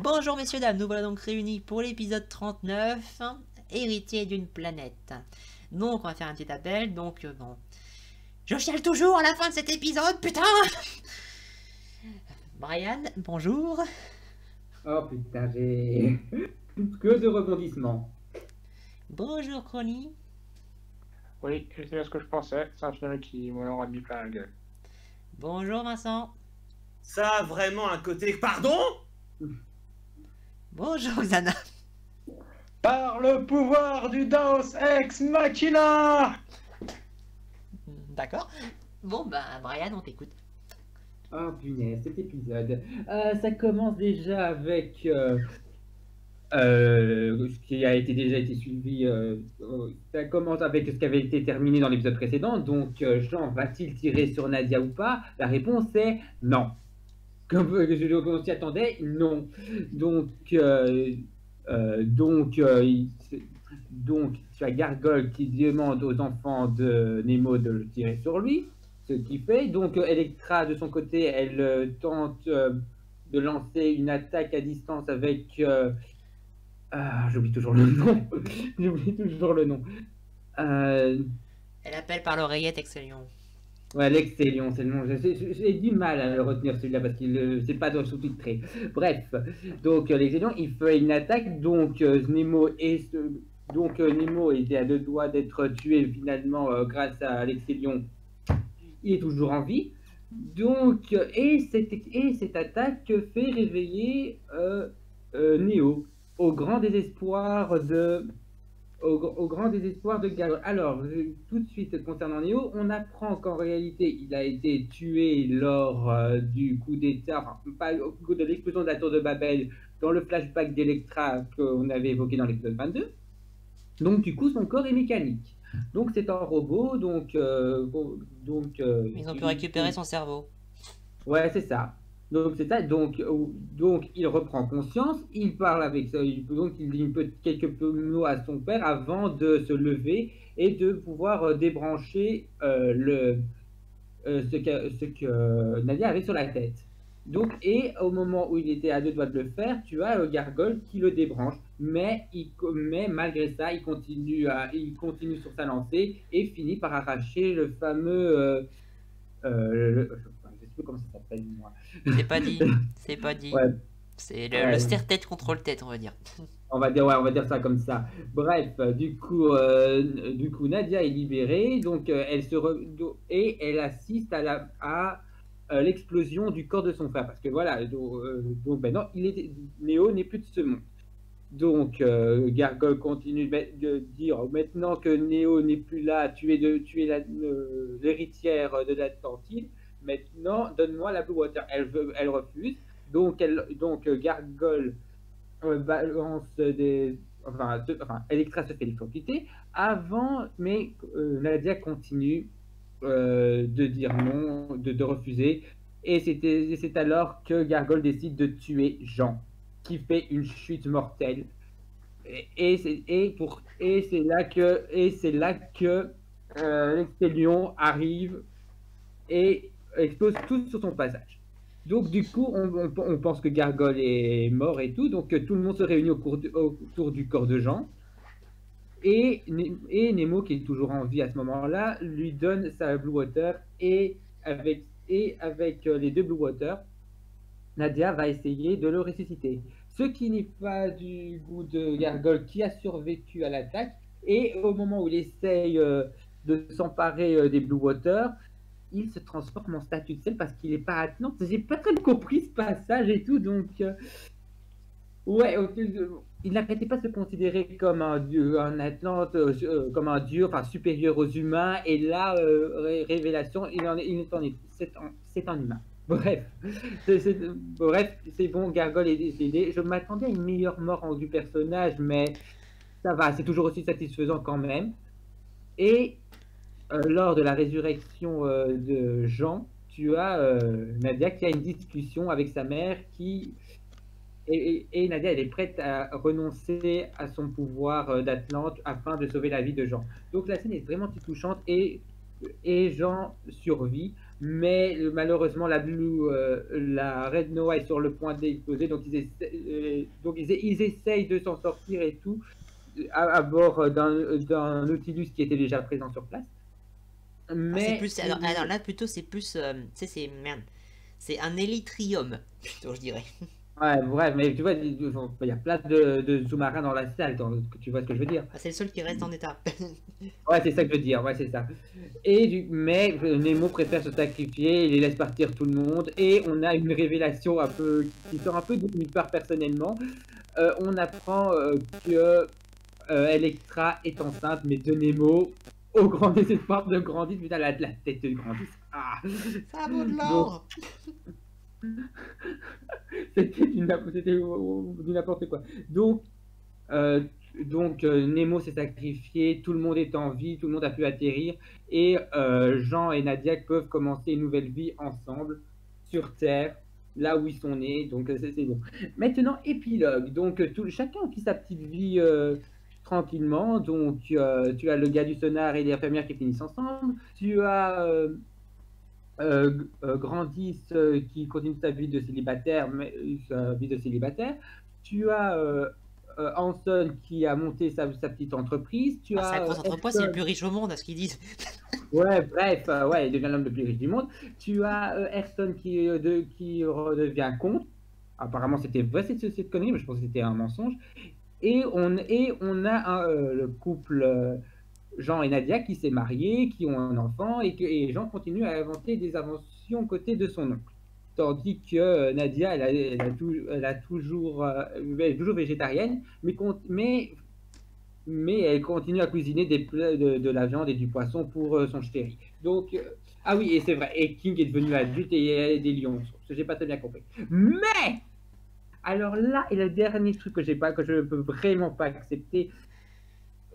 Bonjour messieurs, dames, nous voilà donc réunis pour l'épisode 39, héritier d'une planète. Donc on va faire un petit appel, bon... Je chiale toujours à la fin de cet épisode, putain. Brian, bonjour. Oh putain, j'ai que de rebondissements. Bonjour Crony. Oui, c'est bien ce que je pensais. C'est un film qui m'en aura mis plein la gueule. Bonjour Vincent. Ça a vraiment un côté... Pardon? Bonjour Xana. Par le pouvoir du Deus Ex Machina! D'accord. Bon bah Brian, on t'écoute. Oh punaise, cet épisode. Ça commence déjà avec ce qui a déjà été suivi. Ça commence avec ce qui avait été terminé dans l'épisode précédent. Donc, Jean va-t-il tirer sur Nadia ou pas? La réponse est non. Comme on s'y attendait, non. Donc, donc, tu as Gargoyle qui demande aux enfants de Nemo de le tirer sur lui, ce qu'il fait. Donc, Electra, de son côté, elle tente de lancer une attaque à distance avec... j'oublie toujours le nom. J'oublie toujours le nom. Elle appelle par l'oreillette Excellion. Ouais, L'Excellion, c'est le nom. J'ai du mal à le retenir celui-là parce qu'il c'est pas dans le sous-titré. Bref, donc L'Excellion, il fait une attaque. Donc Nemo Nemo était à deux doigts d'être tué finalement grâce à L'Excellion. Il est toujours en vie. Donc et cette attaque fait réveiller Neo au grand désespoir de Gargoyle. Alors, tout de suite, concernant Neo, on apprend qu'en réalité, il a été tué lors du coup d'État, enfin, pas au coup de l'explosion de la tour de Babel, dans le flashback d'Electra qu'on avait évoqué dans l'épisode 22. Donc, du coup, son corps est mécanique. Donc, c'est un robot, Ils ont pu récupérer son cerveau. Ouais, c'est ça. Donc c'est ça. Donc il reprend conscience. Il parle avec ça. Donc il dit quelques mots à son père avant de se lever et de pouvoir débrancher ce que Nadia avait sur la tête. Donc et au moment où il était à deux doigts de le faire, tu as Gargoyle qui le débranche. Mais malgré ça, il continue sur sa lancée et finit par arracher le fameux je sais plus comment ça s'appelle, moi. C'est pas dit. C'est pas dit. Ouais, C'est ouais. le serre-tête contre le tête, on va dire. On va dire ça comme ça. Bref, du coup, Nadia est libérée, donc et elle assiste à l'explosion du corps de son frère, parce que voilà, donc maintenant, Néo n'est plus de ce monde. Donc, Gargoyle continue de dire maintenant que Néo n'est plus là, tu es l'héritière de l'Atlantide. Maintenant, donne-moi la Blue Water. Elle refuse. Donc, Gargoyle balance Electra se fait électrocuter avant, mais Nadia continue de dire non, de refuser. Et c'est alors que Gargoyle décide de tuer Jean, qui fait une chute mortelle. Et c'est là que l'Excellion arrive et explose tout sur son passage. Donc du coup, on pense que Gargoyle est mort et tout, donc tout le monde se réunit autour du corps de Jean. Et Nemo, qui est toujours en vie à ce moment-là, lui donne sa Blue Water et avec les deux Blue Water, Nadia va essayer de le ressusciter. Ce qui n'est pas du goût de Gargoyle qui a survécu à l'attaque. Et au moment où il essaye de s'emparer des Blue Water, il se transforme en statue de sel parce qu'il n'est pas Atlante. J'ai pas très compris ce passage et tout, donc ouais, il n'arrêtait pas de se considérer comme un dieu, un Atlante, comme un dieu, enfin supérieur aux humains. Et là, révélation, c'est un humain. Bref, c'est bon, Gargoyle est décédé. Je m'attendais à une meilleure mort du personnage, mais ça va, c'est toujours aussi satisfaisant quand même. Et lors de la résurrection de Jean, tu as Nadia qui a une discussion avec sa mère et Nadia, elle est prête à renoncer à son pouvoir d'Atlante afin de sauver la vie de Jean. Donc la scène est vraiment touchante et Jean survit. mais malheureusement la Red Noah est sur le point d'exploser, donc ils essayent de s'en sortir et tout à bord d'un Nautilus qui était déjà présent sur place. C'est plus, alors là plutôt c'est plus, tu sais c'est merde, c'est un élytrium plutôt je dirais. Ouais, bref, mais tu vois, il y a plein de sous-marins dans la salle, tu vois ce que je veux dire. C'est le seul qui reste en état. Ouais, c'est ça que je veux dire, ouais, c'est ça. Mais Nemo préfère se sacrifier, il les laisse partir tout le monde, et on a une révélation un peu qui sort un peu de nulle part personnellement. On apprend que Electra est enceinte, mais de Nemo, au grand désespoir de Grandis, putain, la tête de Grandis. Ah. Ça vaut de l'or. C'était du n'importe quoi. Donc Nemo s'est sacrifié, tout le monde est en vie, tout le monde a pu atterrir, et Jean et Nadia peuvent commencer une nouvelle vie ensemble sur Terre, là où ils sont nés. Donc c'est bon. Maintenant, épilogue. Donc chacun vit sa petite vie tranquillement. Donc tu as le gars du sonar et l'infirmière qui finissent ensemble. Tu as Grandis qui continue sa vie de célibataire, Tu as Hanson qui a monté sa petite entreprise. Sa grosse entreprise, c'est le plus riche au monde, à ce qu'ils disent. Ouais, bref, ouais, il devient l'homme le plus riche du monde. Tu as Ayrton qui redevient comte. Apparemment, c'était vrai cette connerie, mais je pense que c'était un mensonge. Et on a le couple Jean et Nadia qui s'est marié, qui ont un enfant, et Jean continue à inventer des inventions côté de son oncle. Tandis que Nadia, elle est toujours végétarienne, mais elle continue à cuisiner de la viande et du poisson pour son chéri. Donc, ah oui, et c'est vrai, et King est devenu adulte et il y a des lions. J'ai pas très bien compris. Mais alors là, et le dernier truc que je ne peux vraiment pas accepter,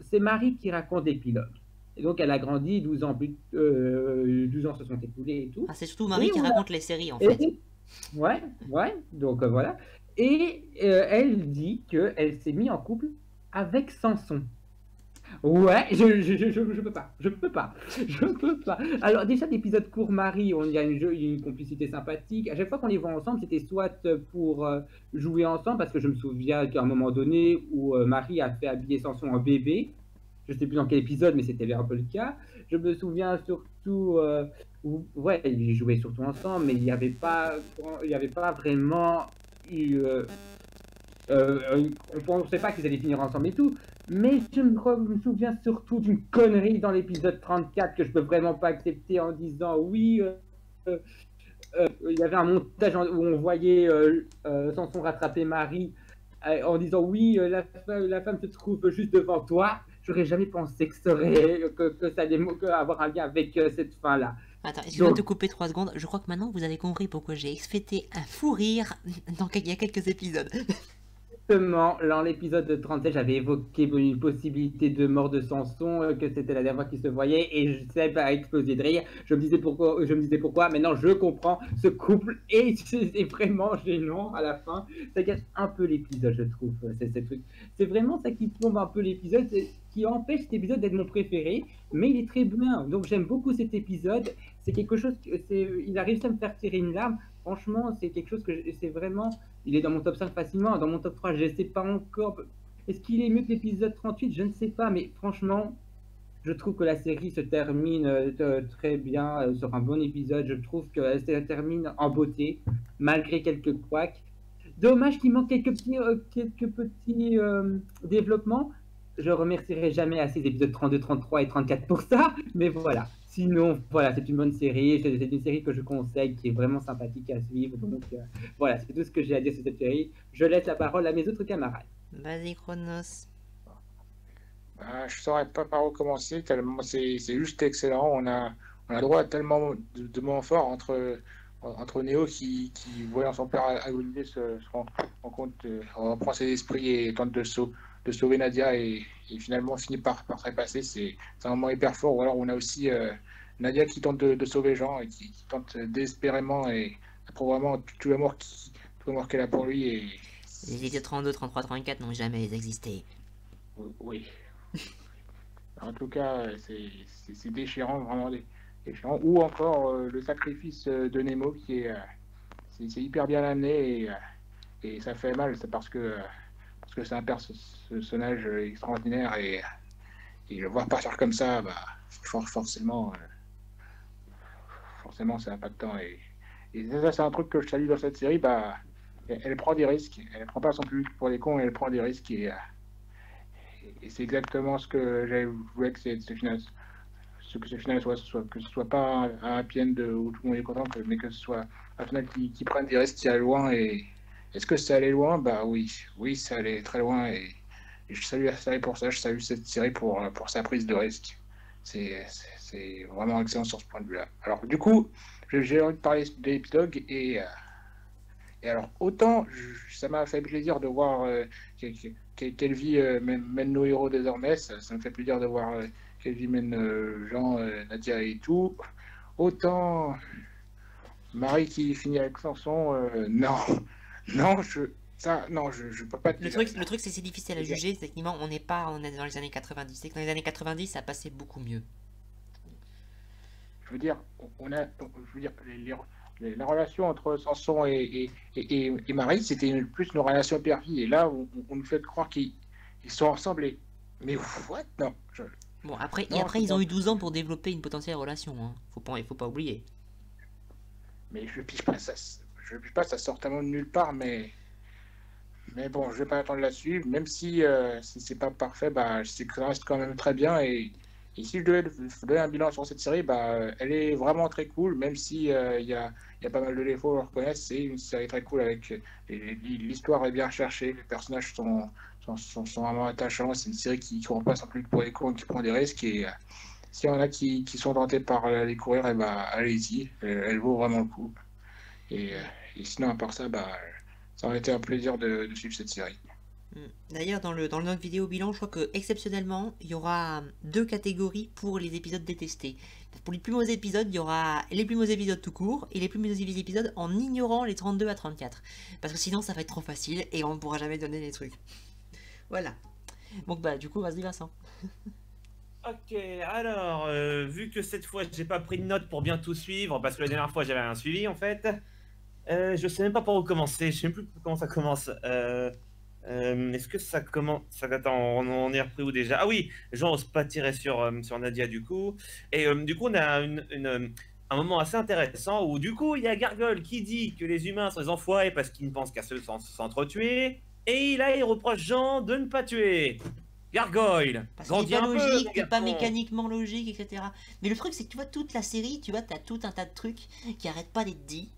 c'est Marie qui raconte l'épilogue. Et donc elle a grandi, 12 ans se sont écoulés et tout. C'est surtout Marie qui raconte les séries en fait. Ouais, donc voilà. Et elle dit qu'elle s'est mise en couple avec Samson. Ouais, je peux pas. Alors déjà l'épisode court Marie, il y a une complicité sympathique. À chaque fois qu'on les voit ensemble, c'était soit pour jouer ensemble, parce que je me souviens qu'à un moment donné où Marie a fait habiller Samson en bébé. Je sais plus dans quel épisode, mais c'était un peu le cas. Je me souviens surtout ouais, ils jouaient surtout ensemble, mais il n'y avait pas vraiment eu on pensait pas qu'ils allaient finir ensemble et tout, mais je me souviens surtout d'une connerie dans l'épisode 34 que je peux vraiment pas accepter, en disant oui, il y avait un montage où on voyait Samson rattraper Marie en disant oui, la femme se trouve juste devant toi. J'aurais jamais pensé que ça allait avoir un lien avec cette fin-là. Attends, excuse-moi de te couper 3 secondes. Je crois que maintenant vous avez compris pourquoi j'ai fêté un fou rire il y a quelques épisodes. Justement, dans l'épisode 37, j'avais évoqué une possibilité de mort de Samson, que c'était la dernière fois qu'ils se voyaient, et je sais pas exploser de rire. Je me disais pourquoi. Maintenant, je comprends. Ce couple et c'est vraiment gênant à la fin. Ça gâche un peu l'épisode, je trouve. C'est vraiment ça qui plombe un peu l'épisode, qui empêche cet épisode d'être mon préféré, mais il est très bien. Donc j'aime beaucoup cet épisode. C'est quelque chose, il a réussi à me faire tirer une larme. Franchement, c'est quelque chose que c'est vraiment. Il est dans mon top 5 facilement. Dans mon top 3, je ne sais pas encore. Est-ce qu'il est mieux que l'épisode 38? Je ne sais pas, mais franchement, je trouve que la série se termine très bien sur un bon épisode. Je trouve qu'elle se termine en beauté, malgré quelques couacs. Dommage qu'il manque quelques petits développements. Je remercierai jamais assez les épisodes 32, 33 et 34 pour ça, mais voilà. Sinon, voilà, c'est une bonne série. C'est une série que je conseille, qui est vraiment sympathique à suivre. Donc voilà, c'est tout ce que j'ai à dire sur cette série. Je laisse la parole à mes autres camarades. Vas-y, Chronos. Je saurais pas par où commencer, tellement c'est juste excellent. On a droit à tellement de moments forts entre Neo qui voyant son père agoniser, se rend compte, reprend ses esprits et tente de sauver Nadia et finalement finit par trépasser. C'est un moment hyper fort. Ou alors on a aussi Nadia qui tente de sauver Jean et qui tente désespérément, et après vraiment tout l'amour qu'elle a pour lui. Et les épisodes 32, 33, 34 n'ont jamais existé. Oui. En tout cas, c'est déchirant, vraiment est chiant. Ou encore le sacrifice de Nemo qui est c'est hyper bien amené et ça fait mal, c'est parce que c'est un personnage extraordinaire et le voir partir comme ça, bah, forcément, forcément c'est impactant. Et ça, c'est un truc que je salue dans cette série, bah, elle prend des risques, elle prend pas son public pour des cons, elle prend des risques et c'est exactement ce que j'avais voulu que ce final, que ce final que ce soit pas un happy end où tout le monde est content, mais que ce soit un final qui prenne des risques, qui aille loin. Et est-ce que ça allait loin? Bah oui, oui, ça allait très loin et je salue la série pour ça, je salue cette série pour sa prise de risque. C'est vraiment excellent sur ce point de vue-là. Alors du coup, j'ai envie de parler de l'épilogue et alors, autant ça m'a fait plaisir de voir quelle vie mènent nos héros désormais, ça me fait plaisir de voir quelle vie mènent Jean, Nadia et tout. Autant Marie qui finit avec Samson, non, non, je peux pas te dire. Le truc c'est difficile à juger, techniquement, on est dans les années 90. C'est que dans les années 90, ça passait beaucoup mieux. Je veux dire, la relation entre Samson et Marie, c'était plus une relation père-fille. Et là, on nous fait croire qu'ils sont ensemble. Mais what? Non. Bon, après ils ont eu 12 ans pour développer une potentielle relation. Hein. Il faut pas oublier. Mais je piche pas, ça sort tellement de nulle part. Mais bon, je vais pas attendre la suivre. Même si c'est pas parfait, bah, je sais que ça reste quand même très bien. Et si je devais donner un bilan sur cette série, bah, elle est vraiment très cool, même si il y a pas mal de défauts, on le reconnaît. C'est une série très cool avec l'histoire est bien cherchée, les personnages sont vraiment attachants. C'est une série qui court pas sans plus pour les cours, qui prend des risques. Et s'il y en a qui sont tentés par aller courir, et bah, allez-y, elle vaut vraiment le coup. Et sinon, à part ça, bah, ça aurait été un plaisir de suivre cette série. D'ailleurs, dans notre vidéo bilan, je crois que exceptionnellement, il y aura 2 catégories pour les épisodes détestés. Pour les plus mauvais épisodes, il y aura les plus mauvais épisodes tout court et les plus mauvais épisodes en ignorant les 32 à 34. Parce que sinon, ça va être trop facile et on ne pourra jamais donner les trucs. Voilà. Donc, bah, du coup, vas-y, Vincent. Ok, alors, vu que cette fois, j'ai pas pris de notes pour bien tout suivre, parce que la dernière fois, j'avais rien suivi, en fait, je sais même pas par où commencer, je sais même plus comment ça commence. Est-ce que ça commence... Attends, on est repris où déjà? Ah oui, Jean n'ose pas tirer sur Nadia du coup. Et du coup, on a un moment assez intéressant où du coup, il y a Gargoyle qui dit que les humains sont des enfoirés parce qu'ils ne pensent qu'à s'entretuer. Et là, il reproche Jean de ne pas tuer. Gargoyle, parce qu'il est pas grandis un logique, peu, il est pas garçon. mécaniquement logique, etc. Mais le truc, c'est que tu vois, toute la série, tu vois, t'as tout un tas de trucs qui arrêtent pas d'être dits.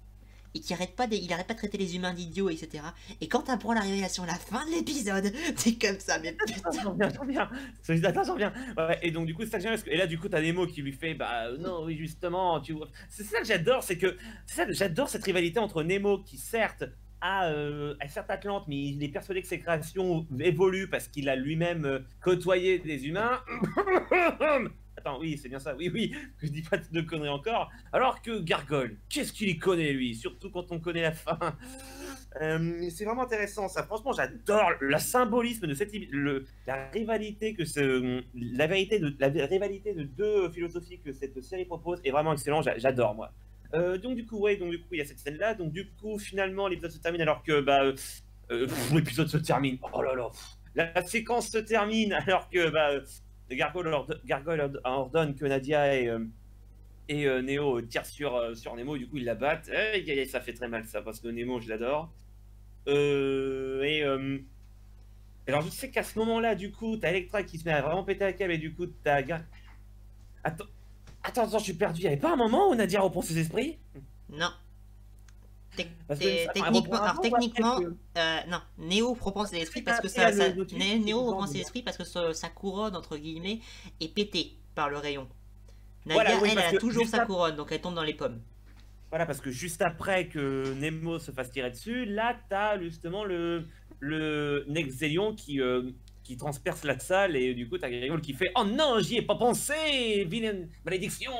Et il arrête pas de traiter les humains d'idiots, etc. Et quand t'apprends la révélation à la fin de l'épisode, t'es comme ça, mais putain. J'en viens. Attends, j'en viens. Ouais, et donc, du coup, c'est ça que j'aime. Et là, du coup, t'as Nemo qui lui fait, bah non, oui, justement, tu vois. C'est ça que j'adore, j'adore cette rivalité entre Nemo qui, certes, est certes Atlante, mais il est persuadé que ses créations évoluent parce qu'il a lui-même côtoyé des humains. Attends, oui, c'est bien ça, oui, que je dis pas de conneries encore. Alors que Gargoyle, qu'est-ce qu'il y connaît, lui? Surtout quand on connaît la fin. C'est vraiment intéressant, ça. Franchement, j'adore le symbolisme de la rivalité la rivalité de 2 philosophies que cette série propose est vraiment excellent, j'adore, moi. Donc du coup, il y a cette scène-là. Donc du coup, finalement, l'épisode se termine alors que, l'épisode se termine. Oh là là, la séquence se termine alors que, Gargoyle ordonne que Nadia et Neo tirent sur Nemo. Du coup, ils la battent. Ça fait très mal ça parce que Nemo, je l'adore. Alors, je sais qu'à ce moment-là, du coup, t'as Electra qui se met à vraiment péter la câble et du coup, t'as Attends, je suis perdu. Il n'y avait pas un moment où Nadia reprend ses esprits? Non. Techniquement, non. Néo reprend ses esprits parce que Néo reprend ses esprits parce que sa couronne, entre guillemets, est pétée par le rayon. Nadia, elle a toujours sa couronne, donc elle tombe dans les pommes. Voilà, parce que juste après que Nemo se fasse tirer dessus, là, t'as justement le Nexelion qui transperce la salle et du coup t'as Gargoyle qui fait « Oh non, j'y ai pas pensé, vilaine malédiction !»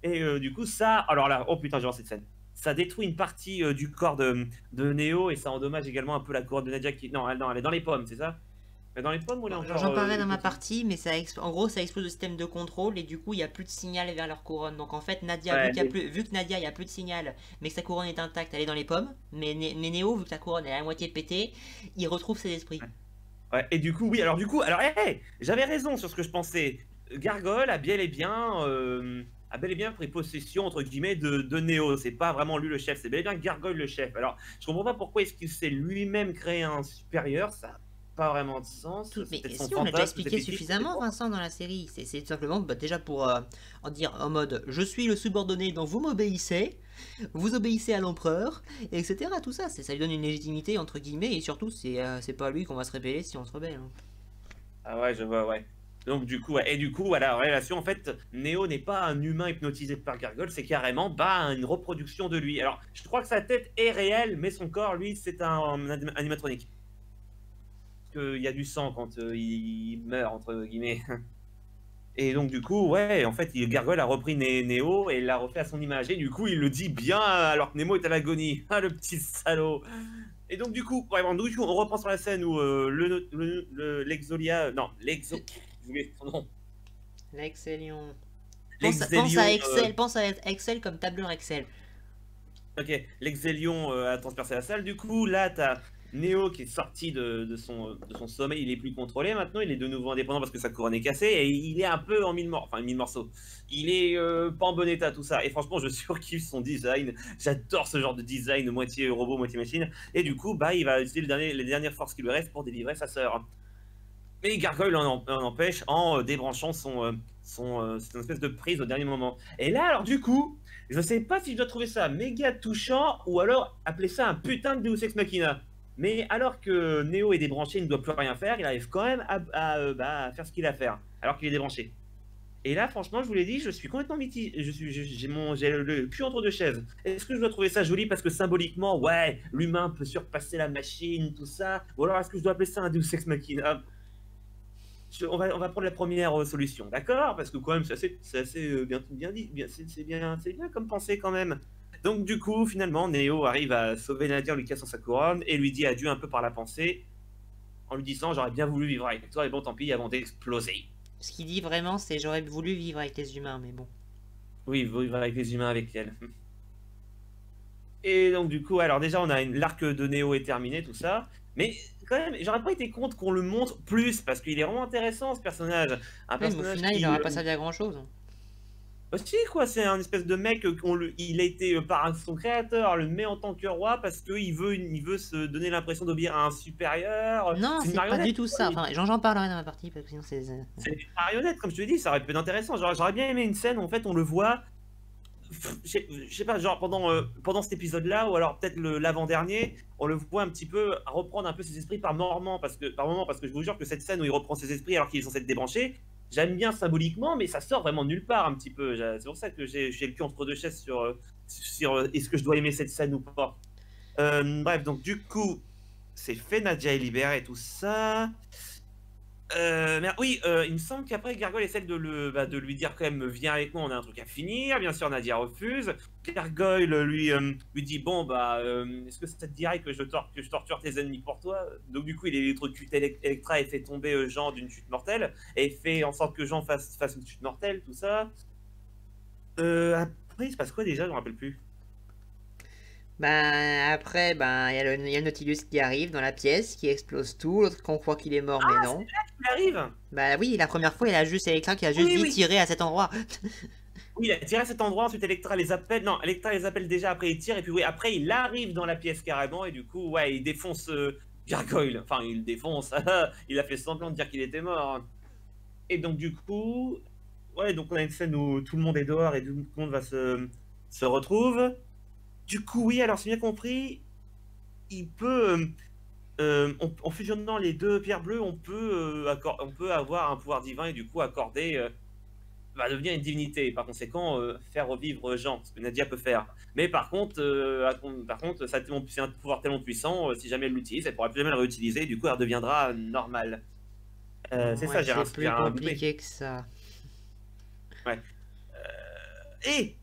Et du coup ça, alors là, oh putain, j'adore cette scène. Ça détruit une partie du corps de Neo et ça endommage également un peu la couronne de Nadia qui... Non, elle est dans les pommes, c'est ça? Mais dans les pommes, on est encore. J'en parlais dans ma partie, mais en gros, ça explose le système de contrôle et du coup, il n'y a plus de signal vers leur couronne. Donc en fait, Nadia, Ouais, vu que Nadia, il n'y a plus de signal, mais que sa couronne est intacte, elle est dans les pommes. Mais Néo, vu que sa couronne est à moitié pétée, il retrouve ses esprits. Ouais, et du coup, oui, alors j'avais raison sur ce que je pensais. Gargoyle a bel et bien pris possession, entre guillemets, de Neo. C'est pas vraiment lui le chef, c'est bel et bien Gargoyle le chef. Alors, je comprends pas pourquoi est-ce qu'il s'est lui-même créé un supérieur, ça n'a pas vraiment de sens. Mais C'est son si, on l'a déjà fantasme, expliqué c'est fictif, suffisamment, Vincent, dans la série. C'est tout simplement déjà pour en dire en mode je suis le subordonné, donc vous m'obéissez, vous obéissez à l'empereur, etc. Tout ça, ça lui donne une légitimité, entre guillemets, et surtout, c'est pas à lui qu'on va se rébeller si on se rebelle. Hein. Ah ouais, je vois, ouais. Donc du coup, ouais. Et du coup, voilà, en relation, en fait, Neo n'est pas un humain hypnotisé par Gargoyle, c'est carrément une reproduction de lui. Alors, je crois que sa tête est réelle, mais son corps, lui, c'est un animatronique. Parce qu'il y a du sang quand il meurt, entre guillemets. Et donc du coup, ouais, en fait, Gargoyle a repris Neo et l'a refait à son image. Et du coup, il le dit bien alors que Nemo est à l'agonie. Ah, le petit salaud. Et donc du coup, ouais, bon, du coup, on reprend sur la scène où l'Exolia... Non, j'oublie son nom. L'excelion. L'Exelion, Pense à Excel comme tableur Excel. Ok, l'Exelion a transpercé la salle. Du coup, là, t'as Neo qui est sorti de son sommeil. Il est plus contrôlé maintenant. Il est de nouveau indépendant parce que sa couronne est cassée. Et il est un peu en mille morceaux. Il est pas en bon état, tout ça. Et franchement, je surkiffe son design. J'adore ce genre de design, moitié robot, moitié machine. Et du coup, bah, il va utiliser les dernières forces qui lui restent pour délivrer sa sœur. Mais Gargoyle en empêche en débranchant cette espèce de prise au dernier moment. Et là, alors du coup, je sais pas si je dois trouver ça méga touchant ou alors appeler ça un putain de Deus Ex Machina. Mais alors que Neo est débranché, il ne doit plus rien faire, il arrive quand même à faire ce qu'il a à faire, alors qu'il est débranché. Et là, franchement, je vous l'ai dit, je suis complètement mitigé. J'ai le cul entre deux chaises. Est-ce que je dois trouver ça joli parce que symboliquement, ouais, l'humain peut surpasser la machine, tout ça, ou alors est-ce que je dois appeler ça un Deus Ex Machina? On va prendre la première solution, d'accord? Parce que quand même, c'est assez bien dit, c'est bien comme pensée quand même. Donc du coup, finalement, Neo arrive à sauver Nadia en lui cassant sa couronne et lui dit adieu un peu par la pensée, en lui disant j'aurais bien voulu vivre avec toi, et bon tant pis, avant d'exploser. Ce qu'il dit vraiment, c'est j'aurais voulu vivre avec les humains, mais bon. Oui, vivre avec les humains avec elle. Et donc du coup, alors déjà, l'arc de Neo est terminé, tout ça. Mais quand même, j'aurais pas été contre qu'on le montre plus, parce qu'il est vraiment intéressant ce personnage. Un Mais au personnage final, il n'aurait pas servi à grand chose. Si, quoi, c'est un espèce de mec, il a été par son créateur, le met en tant que roi parce qu'il veut se donner l'impression d'obéir à un supérieur. Non, c'est pas du tout ça. Enfin, j'en parlerai dans la partie parce que sinon c'est. C'est une marionnette, comme je te dis, ça aurait pu être intéressant. J'aurais bien aimé une scène où en fait on le voit. Je sais pas, genre pendant cet épisode-là, ou alors peut-être l'avant-dernier, on le voit un petit peu reprendre un peu ses esprits par moment, parce que je vous jure que cette scène où il reprend ses esprits alors qu'il est censé être débranché, j'aime bien symboliquement, mais ça sort vraiment de nulle part un petit peu. C'est pour ça que j'ai le cul entre deux chaises sur est-ce que je dois aimer cette scène ou pas. Bref, donc du coup, c'est fait, Nadia est libérée et tout ça. Mais oui, il me semble qu'après Gargoyle essaie de lui dire quand même viens avec moi, on a un truc à finir. Bien sûr, Nadia refuse. Gargoyle lui dit bon est-ce que ça te dirait que je torture tes ennemis pour toi? Donc du coup il électrocute Electra et fait tomber Jean d'une chute mortelle et fait en sorte que Jean fasse une chute mortelle, tout ça. Après il se passe quoi déjà? Je me rappelle plus. Après, il y a le Nautilus qui arrive dans la pièce, qui explose tout, l'autre qu'on croit qu'il est mort, mais non. Il arrive. Bah oui, la première fois, il a juste Electra qui a juste dit tirer à cet endroit. Oui, il a tiré à cet endroit, ensuite Electra les appelle. Non, Electra les appelle déjà, après il tire, et puis oui, après il arrive dans la pièce carrément, et du coup, ouais, il défonce Gargoyle. Enfin, il le défonce. Il a fait semblant de dire qu'il était mort. Et donc, du coup, ouais, donc on a une scène où tout le monde est dehors et tout le monde va se retrouve. Du coup, oui, alors c'est bien compris, il peut, en fusionnant les deux pierres bleues, on peut avoir un pouvoir divin et du coup accorder, devenir une divinité. Et par conséquent, faire revivre Jean, ce que Nadia peut faire. Mais par contre, c'est un pouvoir tellement puissant, si jamais elle l'utilise, elle pourra plus jamais le réutiliser. Du coup, elle redeviendra normale. C'est ça, j'ai plus compliqué que ça. Ouais. Et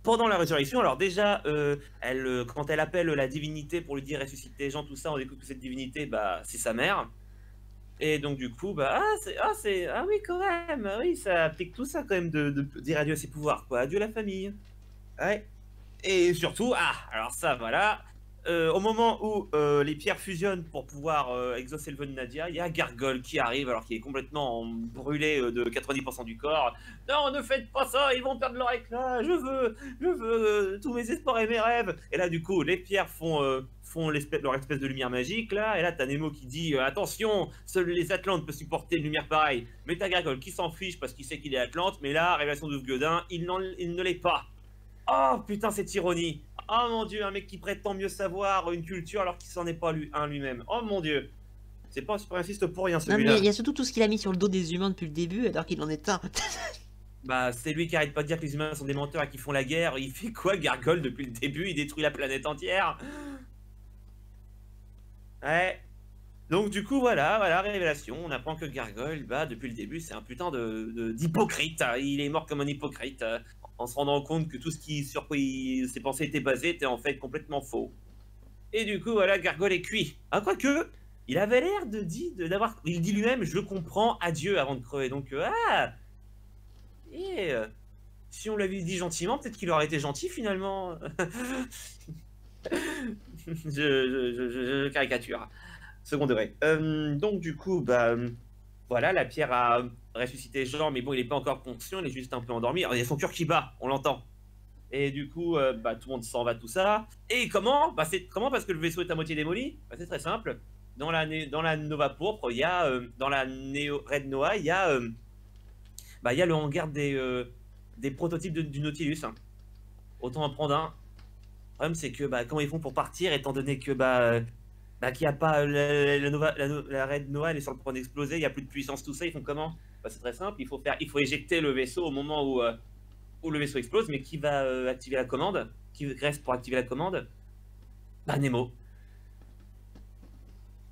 pendant la résurrection, alors déjà, quand elle appelle la divinité pour lui dire ressusciter les gens, tout ça, on découvre que cette divinité, c'est sa mère. Et donc du coup, bah, ah oui quand même, ah oui, ça applique tout ça quand même de dire adieu à ses pouvoirs, quoi, adieu la famille. Ouais. Et surtout, alors ça, voilà, au moment où les pierres fusionnent pour pouvoir exaucer le vœu de Nadia, il y a Gargoyle qui arrive alors qu'il est complètement brûlé de 90% du corps. Non, ne faites pas ça, ils vont perdre leur éclat, je veux tous mes espoirs et mes rêves. Et là, du coup, les pierres font leur espèce de lumière magique, là, et là, t'as Nemo qui dit attention, seuls les Atlantes peuvent supporter une lumière pareille. Mais t'as Gargoyle qui s'en fiche parce qu'il sait qu'il est Atlante, mais là, révélation de Godin, il ne l'est pas. Oh putain, cette ironie. Oh mon dieu, un mec qui prétend mieux savoir une culture alors qu'il s'en est pas lui-même. Oh mon dieu. C'est pas Super Insiste pour rien Non, mais celui-là. il y a surtout tout ce qu'il a mis sur le dos des humains depuis le début, alors qu'il en est un. Bah, c'est lui qui arrête pas de dire que les humains sont des menteurs et qu'ils font la guerre. Il fait quoi, Gargoyle, depuis le début? Il détruit la planète entière. Ouais. Donc du coup, voilà, révélation. On apprend que Gargoyle, bah, depuis le début, c'est un putain d'hypocrite. Il est mort comme un hypocrite. En se rendant compte que tout ce sur quoi ses pensées étaient basées était en fait complètement faux. Et du coup, voilà, Gargoyle est cuit. Ah, quoique, il avait l'air il dit lui-même, je comprends, adieu, avant de crever. Donc, si on l'avait dit gentiment, peut-être qu'il aurait été gentil, finalement. je caricature. Second degré. Donc, du coup, bah, voilà, la pierre a ressuscité Jean, mais bon, il est pas encore conscient, il est juste un peu endormi. Alors, il y a son cœur qui bat, on l'entend. Et du coup, bah, tout le monde s'en va, tout ça. Et comment? Bah, comment? Parce que le vaisseau est à moitié démoli. Bah, c'est très simple. Dans la Nova Pourpre, il y a, dans la Red Noah, il y a le hangar des prototypes du Nautilus. Hein. Autant en prendre un. Le problème, c'est que comment ils font pour partir, étant donné que qu'il n'y a pas la Red Noah, elle est sur le point d'exploser, il n'y a plus de puissance, tout ça, ils font comment? Bah, c'est très simple, il faut éjecter le vaisseau au moment où le vaisseau explose, mais qui va activer la commande? Qui reste pour activer la commande? Bah, Nemo.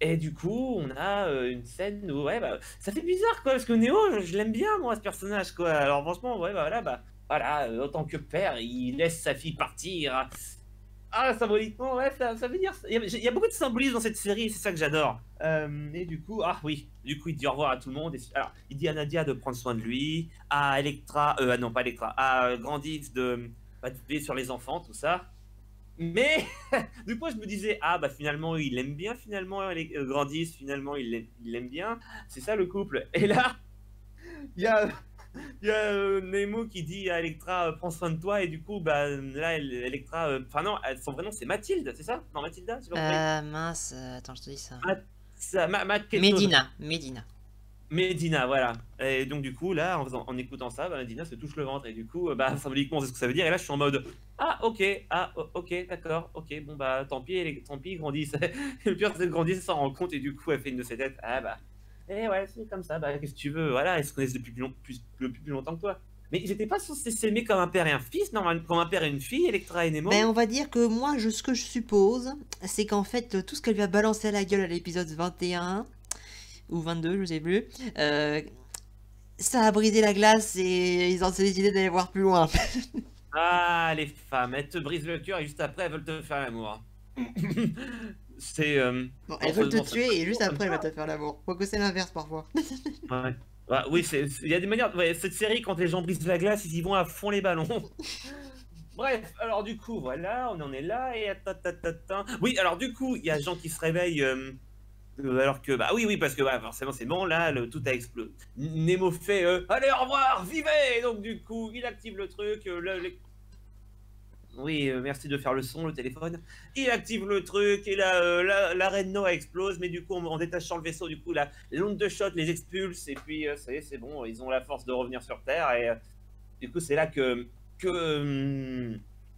Et du coup, on a une scène où, ouais, ça fait bizarre, quoi, parce que Neo, je l'aime bien, moi, ce personnage, quoi. Alors, franchement, ouais, voilà, autant que père, il laisse sa fille partir. Ah, symboliquement, ouais, ça veut dire. Il y a beaucoup de symbolisme dans cette série, c'est ça que j'adore. Et du coup, il dit au revoir à tout le monde. Alors, il dit à Nadia de prendre soin de lui, à Electra, non pas Electra, à Grandix de veiller sur les enfants, tout ça. Mais du coup, je me disais, finalement, il aime bien, finalement, Grandix, finalement, il l'aime bien. C'est ça le couple. Et là, il y a. Il y a Nemo qui dit à Electra prends soin de toi et du coup là Electra enfin non son vrai nom c'est Mathilde c'est ça? Non Mathilda Mince, attends je te dis ça. Medina voilà et donc du coup là en écoutant ça Medina se touche le ventre et du coup symboliquement c'est ce que ça veut dire et là je suis en mode ok d'accord ok bon tant pis Grandis le pire c'est que Grandis s'en rend compte et du coup elle fait une de ses têtes et ouais, c'est comme ça, qu'est-ce que tu veux, voilà, ils se connaissent depuis plus longtemps que toi. Mais ils étaient pas censés s'aimer comme un père et un fils, normalement, comme un père et une fille, Electra et Nemo? Ben, on va dire que moi, ce que je suppose, c'est qu'en fait, tout ce qu'elle lui a balancé à la gueule à l'épisode 21, ou 22, je sais plus, ça a brisé la glace et ils ont décidé d'aller voir plus loin. Ah, les femmes, elles te brisent le cœur et juste après, elles veulent te faire l'amour. C'est... Bon, elles veulent te tuer et juste après, elles veulent te faire l'amour. Quoique c'est l'inverse parfois. Ouais. Oui, il y a des manières... Ouais, cette série, quand les gens brisent la glace, ils y vont à fond les ballons. Bref, alors du coup, voilà, on en est là et... Oui, alors du coup, il y a des gens qui se réveillent... alors que, oui, parce que forcément c'est bon, là, tout a explosé. Nemo fait allez, au revoir, vivez! Et donc, du coup, il active le truc, oui, merci de faire le son, le téléphone. Il active le truc et là, la Red Noah explose, mais du coup, en détachant le vaisseau, du coup, la l'onde de choc les expulse et puis ça y est, c'est bon, ils ont la force de revenir sur Terre et du coup, c'est là que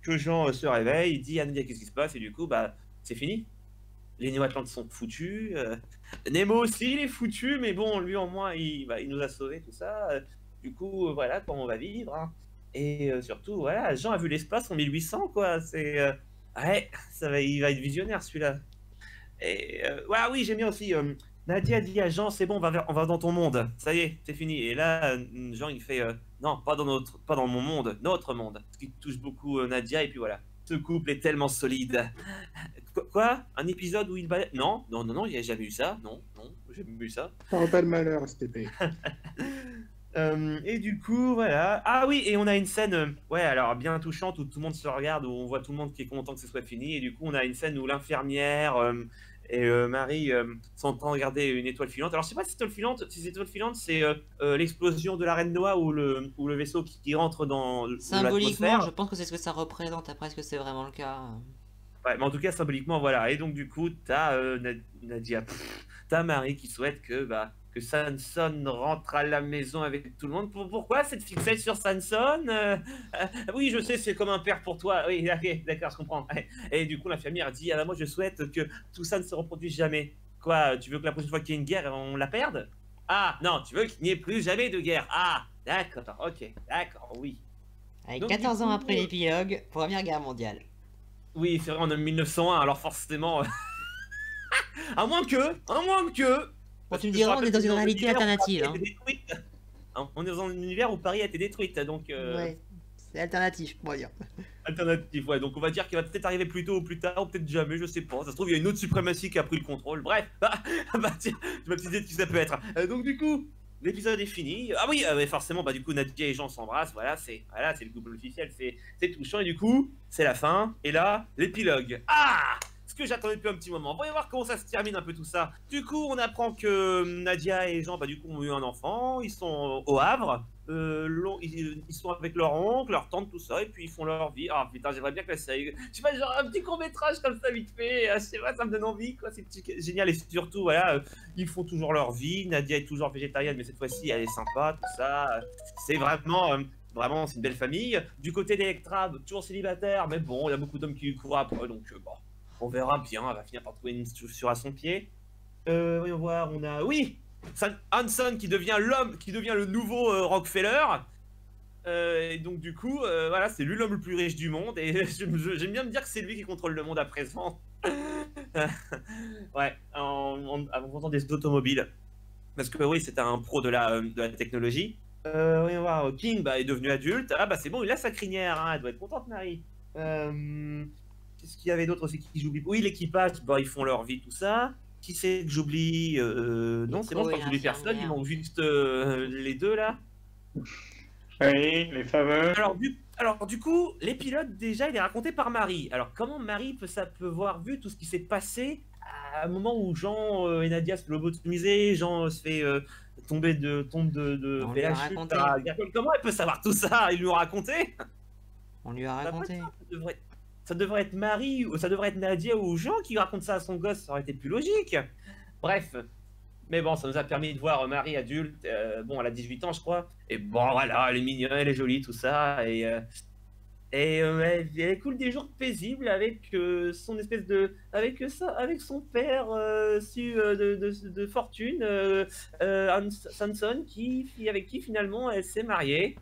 Jean se réveille, il dit à Nadia qu'est-ce qui se passe et du coup, c'est fini. Les Néo-Atlantes sont foutus. Nemo aussi, il est foutu, mais bon, lui en moins, il nous a sauvés, tout ça. Du coup, voilà comment on va vivre. Hein. Et surtout, voilà, Jean a vu l'espace en 1800, quoi. C'est. Ouais, il va être visionnaire, celui-là. Et. Oui, j'aime bien aussi. Nadia dit à Jean, c'est bon, on va dans ton monde. Ça y est, c'est fini. Et là, Jean, il fait non, pas dans mon monde, notre monde. Ce qui touche beaucoup Nadia, et puis voilà. Ce couple est tellement solide. Quoi? Un épisode où il balade? Non, j'ai jamais eu ça. Non, j'ai jamais eu ça. Parle pas de malheur, STP. Et du coup, voilà. Ah oui, et on a une scène, ouais, alors bien touchante où tout le monde se regarde, où on voit tout le monde qui est content que ce soit fini. Et du coup, on a une scène où l'infirmière et Marie sont en train de regarder une étoile filante. Alors, je sais pas si cette étoile filante, c'est l'explosion de la Reine Noah ou le vaisseau qui rentre dans Symboliquement, l'atmosphère. je pense que c'est ce que ça représente. Après, est-ce que c'est vraiment le cas? Ouais, mais en tout cas, symboliquement, voilà. Et donc, du coup, t'as Nadia, t'as Marie qui souhaite que Sanson rentre à la maison avec tout le monde. Pourquoi cette fixette sur Sanson? Oui, je sais, c'est comme un père pour toi. Oui, ok, d'accord, je comprends. Et du coup, l'infirmière dit, ah bah, moi, je souhaite que tout ça ne se reproduise jamais. Quoi, tu veux que la prochaine fois qu'il y ait une guerre, on la perde? Ah, non, tu veux qu'il n'y ait plus jamais de guerre. Ah, d'accord, ok, d'accord, oui. Avec Donc, 14 ans du coup, après l'épilogue, Première Guerre mondiale. Oui, c'est vrai, on est en 1901, alors forcément... à moins que... Bon, tu me diras, on est dans une réalité alternative. Hein. On est dans un univers où Paris a été détruite, donc... Ouais, c'est alternatif, on va dire. Alternatif, ouais, donc on va dire qu'il va peut-être arriver plus tôt ou plus tard, ou peut-être jamais, je sais pas. Ça se trouve, il y a une autre suprématie qui a pris le contrôle. Bref, tiens, ma petite idée de qui ça peut être. Donc du coup, l'épisode est fini. Ah oui, mais forcément, du coup, Nadia et Jean s'embrassent. Voilà, c'est le couple officiel, c'est touchant. Et du coup, c'est la fin. Et là, l'épilogue. Ah! Ce que j'attendais depuis un petit moment. Voyons voir comment ça se termine un peu tout ça. Du coup, on apprend que Nadia et Jean, du coup, ont eu un enfant. Ils sont au Havre. Ils sont avec leur oncle, leur tante, tout ça, et puis ils font leur vie. Ah putain, j'aimerais bien que la série. Je sais pas, genre un petit court-métrage comme ça, vite fait. Je sais pas, ça me donne envie, quoi. C'est génial. Et surtout, voilà, ils font toujours leur vie. Nadia est toujours végétarienne, mais cette fois-ci, elle est sympa, tout ça. C'est vraiment. Vraiment, c'est une belle famille. Du côté d'Electra, toujours célibataire, mais bon, il y a beaucoup d'hommes qui lui courent après, donc bon, on verra bien. Elle va finir par trouver une chaussure à son pied. Voyons voir, on a. Oui! Hanson qui devient l'homme, qui devient le nouveau Rockefeller. Et donc du coup, voilà, c'est lui l'homme le plus riche du monde. Et j'aime bien me dire que c'est lui qui contrôle le monde à présent. Ouais, en vendant des automobiles. Parce que oui, c'est un pro de la technologie. Voyons voir, King est devenu adulte. Ah c'est bon, il a sa crinière, hein, elle doit être contente, Marie. Qu'est-ce qu'il y avait d'autre aussi qui j'oublie? Oui, l'équipage, ils font leur vie, tout ça. Qui c'est que j'oublie? Non, c'est bon, je crois que j'oublie personne, il manque juste les deux là. Oui, les fameux. Alors du coup, l'épilogue déjà, il est raconté par Marie. Alors comment Marie peut avoir vu tout ce qui s'est passé à un moment où Jean et Nadia se font lobotomiser, Jean se fait tombe de chute. Comment elle peut savoir tout ça? Ils lui ont raconté. On lui a raconté. Ça devrait être Marie, ou ça devrait être Nadia ou Jean qui raconte ça à son gosse, ça aurait été plus logique. Bref. Mais bon, ça nous a permis de voir Marie adulte. Bon, elle a 18 ans, je crois. Et bon, voilà, elle est mignonne, elle est jolie, tout ça. Et elle coule des jours paisibles avec son espèce de. Avec son père de fortune, Sanson, avec qui finalement elle s'est mariée.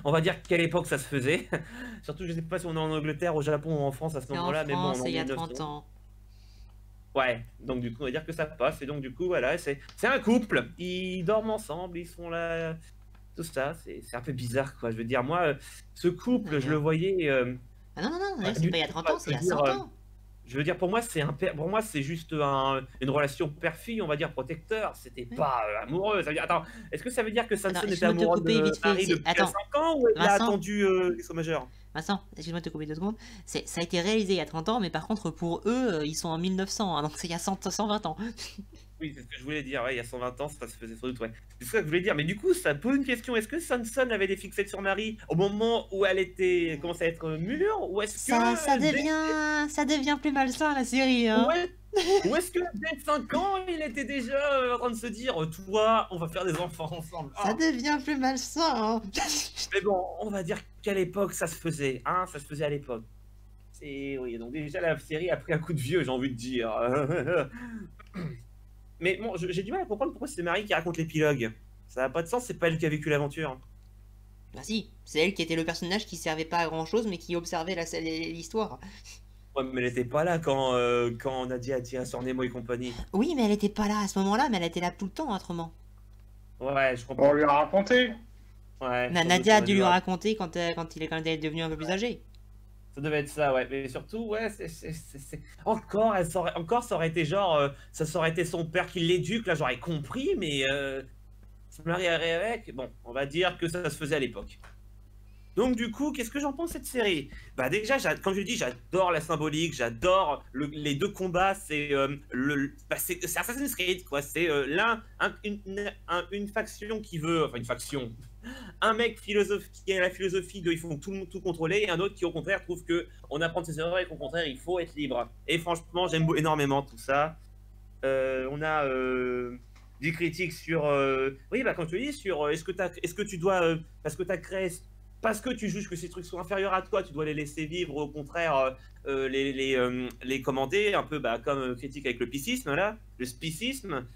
On va dire quelle époque ça se faisait. Surtout, je sais pas si on est en Angleterre, au Japon ou en France à ce moment-là, mais bon, il y a 30 ans. Ouais, donc du coup, on va dire que ça passe. Et donc, du coup, voilà, c'est un couple. Ils dorment ensemble, ils font la. Tout ça, c'est un peu bizarre, quoi. Je veux dire, moi, ce couple, je le voyais. Ah non, c'est pas il y a 30 ans, c'est il y a 100 ans. Je veux dire, pour moi, c'est juste une relation père-fille, on va dire protecteur. C'était pas amoureux. Ça veut dire, attends, est-ce que ça veut dire que Sanson était amoureux de Marie depuis 5 ans ou elle a attendu qu'il soit majeur? Vincent, excuse-moi de te couper 2 secondes. Ça a été réalisé il y a 30 ans, mais par contre, pour eux, ils sont en 1900, hein, donc c'est il y a 120 ans. Oui, c'est ce que je voulais dire, ouais, il y a 120 ans, ça se faisait sans doute, ouais. C'est ce que je voulais dire, mais du coup, ça pose une question. Est-ce que Sanson avait des fixettes sur Marie au moment où elle commençait à être mûre, ou est-ce que... Ça devient plus malsain, la série, hein. Ouais. Ou est-ce que dès 5 ans, il était déjà en train de se dire, toi, on va faire des enfants ensemble. Ça devient plus malsain, hein. Mais bon, on va dire qu'à l'époque, ça se faisait, hein, ça se faisait à l'époque. Oui, donc déjà, la série a pris un coup de vieux, j'ai envie de dire. Mais bon, j'ai du mal à comprendre pourquoi c'est Marie qui raconte l'épilogue. Ça n'a pas de sens, c'est pas elle qui a vécu l'aventure. Bah si, c'est elle qui était le personnage qui servait pas à grand chose, mais qui observait l'histoire. Ouais, mais elle était pas là quand Nadia a tiré sur Nemo et compagnie. Oui, mais elle était pas là à ce moment-là, mais elle était là tout le temps, autrement. Ouais, je comprends. On lui a raconté. Ouais, sans doute, Nadia a on dû lui voir. raconter quand elle est devenue un peu plus âgée. Ça devait être ça, ouais. Mais surtout, ouais, encore, encore, ça aurait été genre, ça aurait été son père qui l'éduque, là, j'aurais compris, mais se marier avec, bon, on va dire que ça se faisait à l'époque. Donc du coup, qu'est-ce que j'en pense de cette série? Bah déjà, comme je dis, j'adore la symbolique, j'adore les deux combats. C'est Assassin's Creed, quoi. C'est une faction qui veut, enfin une faction, un mec qui a la philosophie de ils font tout contrôler, et un autre qui au contraire trouve que on apprend de ses erreurs et qu'au contraire il faut être libre. Et franchement, j'aime énormément tout ça. On a des critiques sur, oui, bah comme tu dis, sur est-ce que tu dois, parce que tu as créé, parce que tu juges que ces trucs sont inférieurs à toi, tu dois les laisser vivre, au contraire, les commenter, un peu bah, comme critique avec le piscisme, là, le spicisme,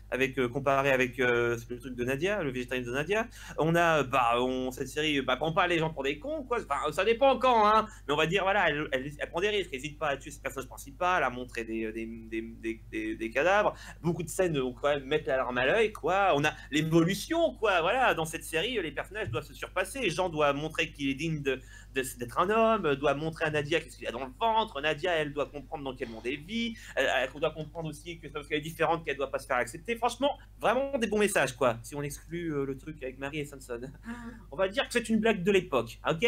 comparé avec le truc de Nadia, le végétarisme de Nadia. On a, cette série, prend pas les gens pour des cons, quoi. Enfin, ça dépend quand, hein, mais on va dire, voilà, elle prend des risques, elle n'hésite pas à tuer ses personnages principales, à montrer des cadavres. Beaucoup de scènes où, quand même, mettre la larme à l'œil, quoi. On a l'évolution, quoi, voilà, dans cette série, les personnages doivent se surpasser, Jean doit montrer qu'il est digne d'être un homme, doit montrer à Nadia qu'est-ce qu'il a dans le ventre. Nadia, elle doit comprendre dans quel monde elle vit. Elle doit comprendre aussi que parce qu'elle est différente, qu'elle doit pas se faire accepter. Franchement, vraiment des bons messages, quoi. Si on exclut le truc avec Marie et Sanson, on va dire que c'est une blague de l'époque, ok?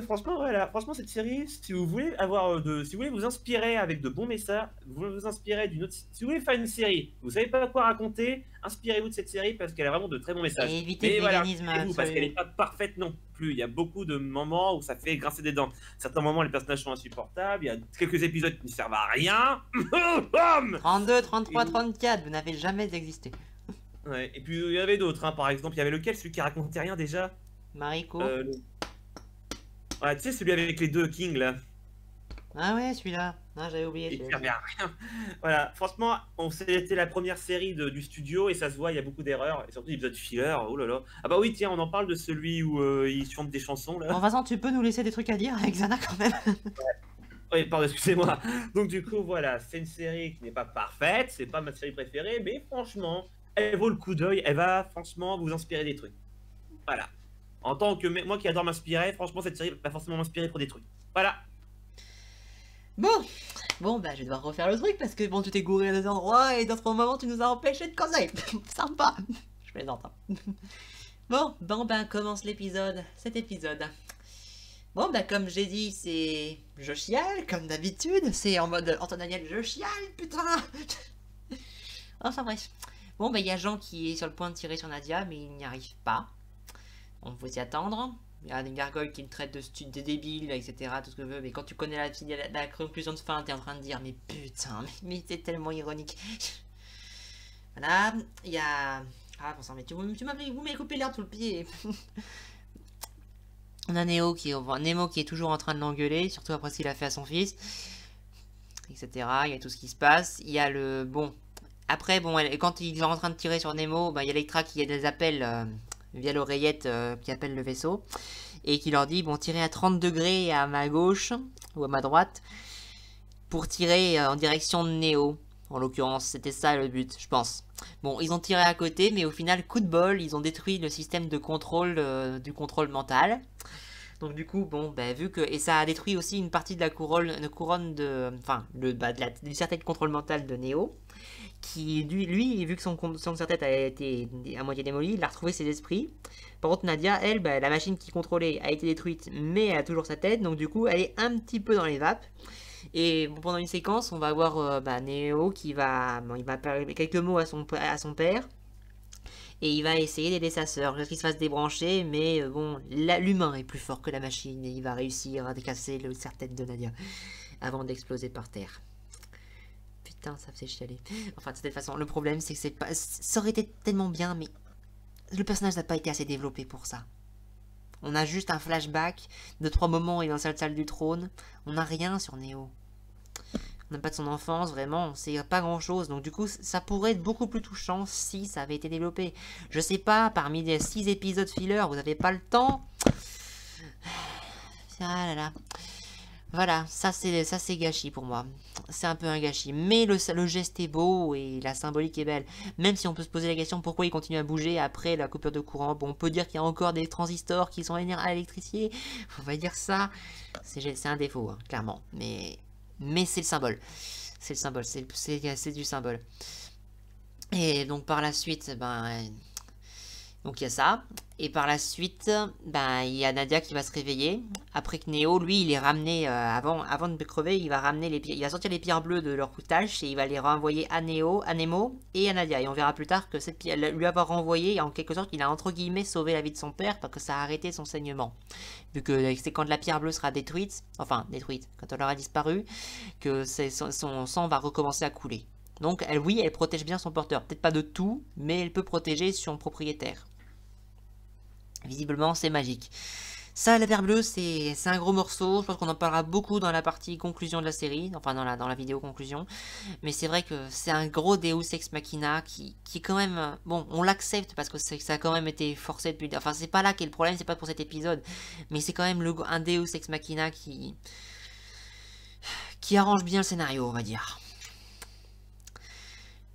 Franchement, voilà. Franchement, cette série, si vous voulez si vous voulez vous inspirer avec de bons messages, vous inspirer d'une autre. Si vous voulez faire une série, vous savez pas quoi raconter, inspirez-vous de cette série parce qu'elle a vraiment de très bons messages. Et évitez Mais le voilà, véganisme inspirez-vous parce qu'elle absolu. n'est pas parfaite non plus. Il y a beaucoup de moments où ça fait grincer des dents. Certains moments, les personnages sont insupportables. Il y a quelques épisodes qui ne servent à rien. 32, 33, 34, vous n'avez jamais existé. Ouais, et puis il y avait d'autres, hein. Par exemple, il y avait lequel, celui qui racontait rien déjà? Mariko. Ouais, tu sais, celui avec les deux Kings là. Ah ouais, celui-là. Ah, j'avais oublié. Il celui-là. servait à rien. Voilà, franchement, c'était la première série du studio et ça se voit, il y a beaucoup d'erreurs. Et surtout l'épisode filler, oh là là. Ah bah oui, tiens, on en parle de celui où ils chantent des chansons là. Bon, Vincent, tu peux nous laisser des trucs à dire avec Zana quand même. Oui, pardon, excusez-moi. Donc du coup, voilà, c'est une série qui n'est pas parfaite, c'est pas ma série préférée, mais franchement, elle vaut le coup d'œil, elle va franchement vous inspirer des trucs. Voilà. En tant que moi qui adore m'inspirer, franchement, cette série va forcément m'inspirer pour des trucs. Voilà. Bon, bah je vais devoir refaire le truc parce que bon, tu t'es gouré à des endroits et d'autres moments tu nous as empêché de causer. Sympa. Je plaisante. Bon, bah commence cet épisode. Bon, bah comme j'ai dit, c'est... Je chiale, comme d'habitude. C'est en mode Antoine Daniel, je chiale, putain. Enfin bref. Bon, bah il y a Jean qui est sur le point de tirer sur Nadia, mais il n'y arrive pas. On peut s'y attendre. Il y a des gargoyles qui le traitent de débile, etc. Tout ce que veut. Mais quand tu connais la conclusion de fin, t'es en train de dire, mais putain, mais c'est tellement ironique. Voilà. Il y a... Ah, bon sang, mais vous m'avez coupé l'herbe sous le pied. On a Nemo qui est toujours en train de l'engueuler, surtout après ce qu'il a fait à son fils, etc. Il y a tout ce qui se passe. Il y a le... Bon. Après, bon, quand il est en train de tirer sur Nemo, bah, il y a Electra qui les appelle via l'oreillette qui appelle le vaisseau. Et qui leur dit, bon, tirez à 30 degrés à ma gauche, ou à ma droite, pour tirer en direction de Neo. En l'occurrence, c'était ça le but, je pense. Bon, ils ont tiré à côté, mais au final, coup de bol, ils ont détruit le système de contrôle, du contrôle mental. Donc du coup, bon, bah, vu que... Et ça a détruit aussi une partie de la couronne de... Enfin, du certain contrôle mental de Neo. Qui, lui, vu que son serre-tête a été à moitié démoli, il a retrouvé ses esprits. Par contre, Nadia, elle, bah, la machine qui contrôlait a été détruite, mais elle a toujours sa tête. Donc du coup, elle est un petit peu dans les vapes. Et bon, pendant une séquence, on va voir Neo qui va... Bon, il va parler quelques mots à son père. Et il va essayer d'aider sa sœur, jusqu'à ce qu'il se fasse débrancher, mais bon, l'humain est plus fort que la machine, et il va réussir à décasser le serre-tête de Nadia, avant d'exploser par terre. Putain, ça faisait chialer. Enfin, de toute façon, le problème, c'est que c'est pas... Ça aurait été tellement bien, mais le personnage n'a pas été assez développé pour ça. On a juste un flashback de 3 moments et dans cette salle du trône. On n'a rien sur Neo. On n'a pas de son enfance, vraiment, on sait pas grand chose. Donc du coup, ça pourrait être beaucoup plus touchant si ça avait été développé. Je sais pas, parmi les 6 épisodes filler, vous avez pas le temps. Ah là là. Voilà, ça c'est gâchis pour moi. C'est un peu un gâchis. Mais le geste est beau et la symbolique est belle. Même si on peut se poser la question pourquoi il continue à bouger après la coupure de courant. Bon, on peut dire qu'il y a encore des transistors qui sont à l'électricité. On va dire ça. C'est un défaut, hein, clairement. Mais c'est le symbole. C'est le symbole. C'est du symbole. Et donc par la suite, ben... Donc il y a ça, et par la suite, ben, il y a Nadia qui va se réveiller, après que Neo, lui, il est ramené, avant de crever, il va sortir les pierres bleues de leur couche et il va les renvoyer à Neo, à Nemo et à Nadia, et on verra plus tard que cette pierre, lui avoir renvoyé, en quelque sorte, il a entre guillemets sauvé la vie de son père, parce que ça a arrêté son saignement, vu que c'est quand la pierre bleue sera détruite, quand elle aura disparu, que son sang va recommencer à couler. Donc oui, elle protège bien son porteur, peut-être pas de tout, mais elle peut protéger son propriétaire. Visiblement, c'est magique. Ça, la pierre bleue, c'est un gros morceau. Je pense qu'on en parlera beaucoup dans la partie conclusion de la série. Enfin, dans la vidéo conclusion. Mais c'est vrai que c'est un gros Deus Ex Machina qui est quand même... Bon, on l'accepte parce que ça a quand même été forcé depuis... Enfin, c'est pas là qu'est le problème, c'est pas pour cet épisode. Mais c'est quand même un Deus Ex Machina qui arrange bien le scénario, on va dire.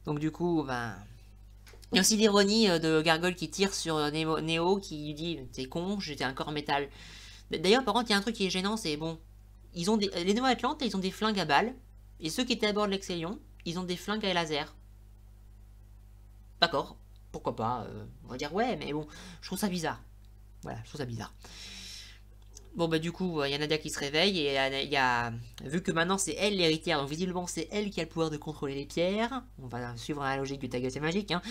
Donc du coup, ben... Il y a aussi l'ironie de Gargoyle qui tire sur Neo qui lui dit « T'es con, j'étais un corps en métal ». D'ailleurs, par contre, il y a un truc qui est gênant, c'est bon... Les Néo-Atlantes, ils ont des flingues à balles. Et ceux qui étaient à bord de l'Excelion, ils ont des flingues à laser. D'accord, pourquoi pas. On va dire ouais, mais bon, je trouve ça bizarre. Voilà, je trouve ça bizarre. Bon bah du coup, il y a Nadia qui se réveille et vu que maintenant c'est elle l'héritière, donc visiblement c'est elle qui a le pouvoir de contrôler les pierres. On va suivre la logique du Ta gueule c'est magique. Hein.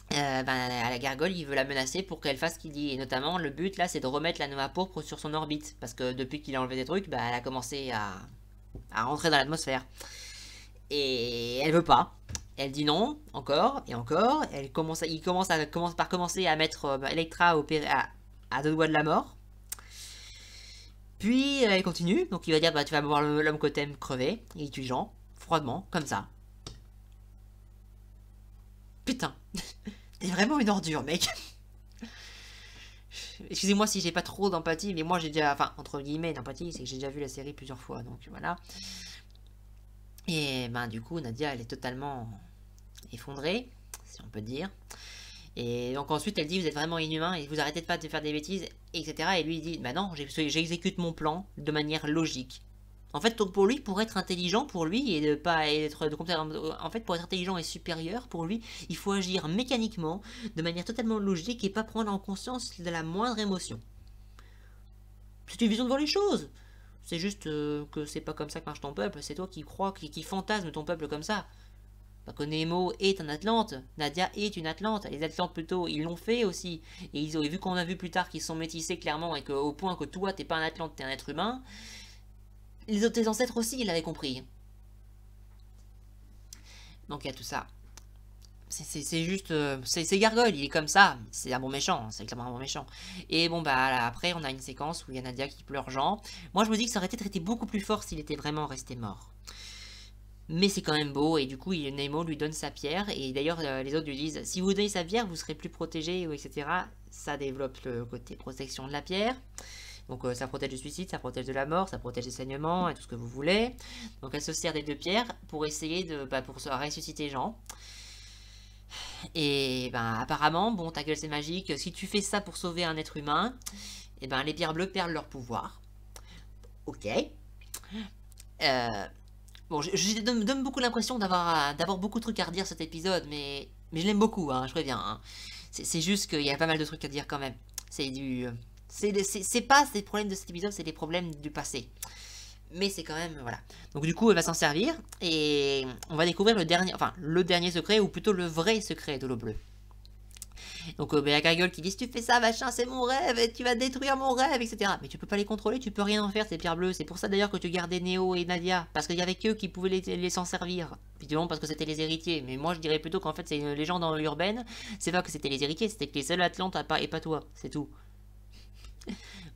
À la Gargoyle, il veut la menacer pour qu'elle fasse ce qu'il dit. Et notamment, le but là, c'est de remettre la Nova Pourpre sur son orbite. Parce que depuis qu'il a enlevé des trucs, bah, elle a commencé à rentrer dans l'atmosphère. Et elle veut pas. Elle dit non, encore et encore. Il commence par commencer à mettre Elektra à deux doigts de la mort. Puis elle continue, donc il va dire bah tu vas voir l'homme que t'aimes crever, et il tue Jean, froidement, comme ça. Putain, t'es vraiment une ordure, mec. Excusez-moi si j'ai pas trop d'empathie, mais moi j'ai déjà, enfin entre guillemets d'empathie, c'est que j'ai déjà vu la série plusieurs fois, donc voilà. Et ben du coup Nadia elle est totalement effondrée, si on peut dire. Et donc ensuite elle dit vous êtes vraiment inhumain et vous arrêtez pas de faire des bêtises, etc. Et lui il dit bah non, j'exécute mon plan de manière logique. En fait pour lui, pour être intelligent pour lui et de pas être en fait pour être intelligent et supérieur pour lui, il faut agir mécaniquement de manière totalement logique et pas prendre en conscience de la moindre émotion. C'est une vision de voir les choses. C'est juste que c'est pas comme ça que marche ton peuple, c'est toi qui crois, qui fantasme ton peuple comme ça. Parce que Nemo est un Atlante, Nadia est une Atlante, les Atlantes plutôt, ils l'ont fait aussi. Et ils ont vu qu'on a vu plus tard qu'ils sont métissés clairement et qu'au point que toi t'es pas un Atlante, t'es un être humain, tes ancêtres aussi ils l'avaient compris. Donc il y a tout ça. C'est juste, c'est Gargoyle, il est comme ça, c'est un bon méchant, c'est clairement un bon méchant. Et bon bah là, après on a une séquence où il y a Nadia qui pleure Jean. Moi je me dis que ça aurait été beaucoup plus fort s'il était vraiment resté mort. Mais c'est quand même beau, et du coup, Nemo lui donne sa pierre, et d'ailleurs, les autres lui disent, si vous donnez sa pierre, vous serez plus protégé, etc. Ça développe le côté protection de la pierre. Donc ça protège du suicide, ça protège de la mort, ça protège des saignements, et tout ce que vous voulez. Donc elle se sert des deux pierres pour essayer de pour ressusciter Jean. Et ben apparemment, bon, ta gueule c'est magique, si tu fais ça pour sauver un être humain, et ben les pierres bleues perdent leur pouvoir. Ok. Bon, je donne beaucoup l'impression d'avoir beaucoup de trucs à redire cet épisode, mais je l'aime beaucoup, hein, je préviens. Hein. C'est juste qu'il y a pas mal de trucs à dire quand même. C'est pas des problèmes de cet épisode, c'est des problèmes du passé. Mais c'est quand même, voilà. Donc du coup, elle va s'en servir, et on va découvrir le dernier secret, ou plutôt le vrai secret de l'eau bleue. Donc il y a Gargoyle qui dit si tu fais ça machin c'est mon rêve et tu vas détruire mon rêve etc. Mais tu peux pas les contrôler, tu peux rien en faire ces pierres bleues. C'est pour ça d'ailleurs que tu gardais Neo et Nadia. Parce qu'il y avait qu'eux qui pouvaient les s'en servir. Évidemment parce que c'était les héritiers. Mais moi je dirais plutôt qu'en fait c'est une légende urbaine. C'est pas que c'était les héritiers, c'était que les seuls Atlantes et pas toi. C'est tout.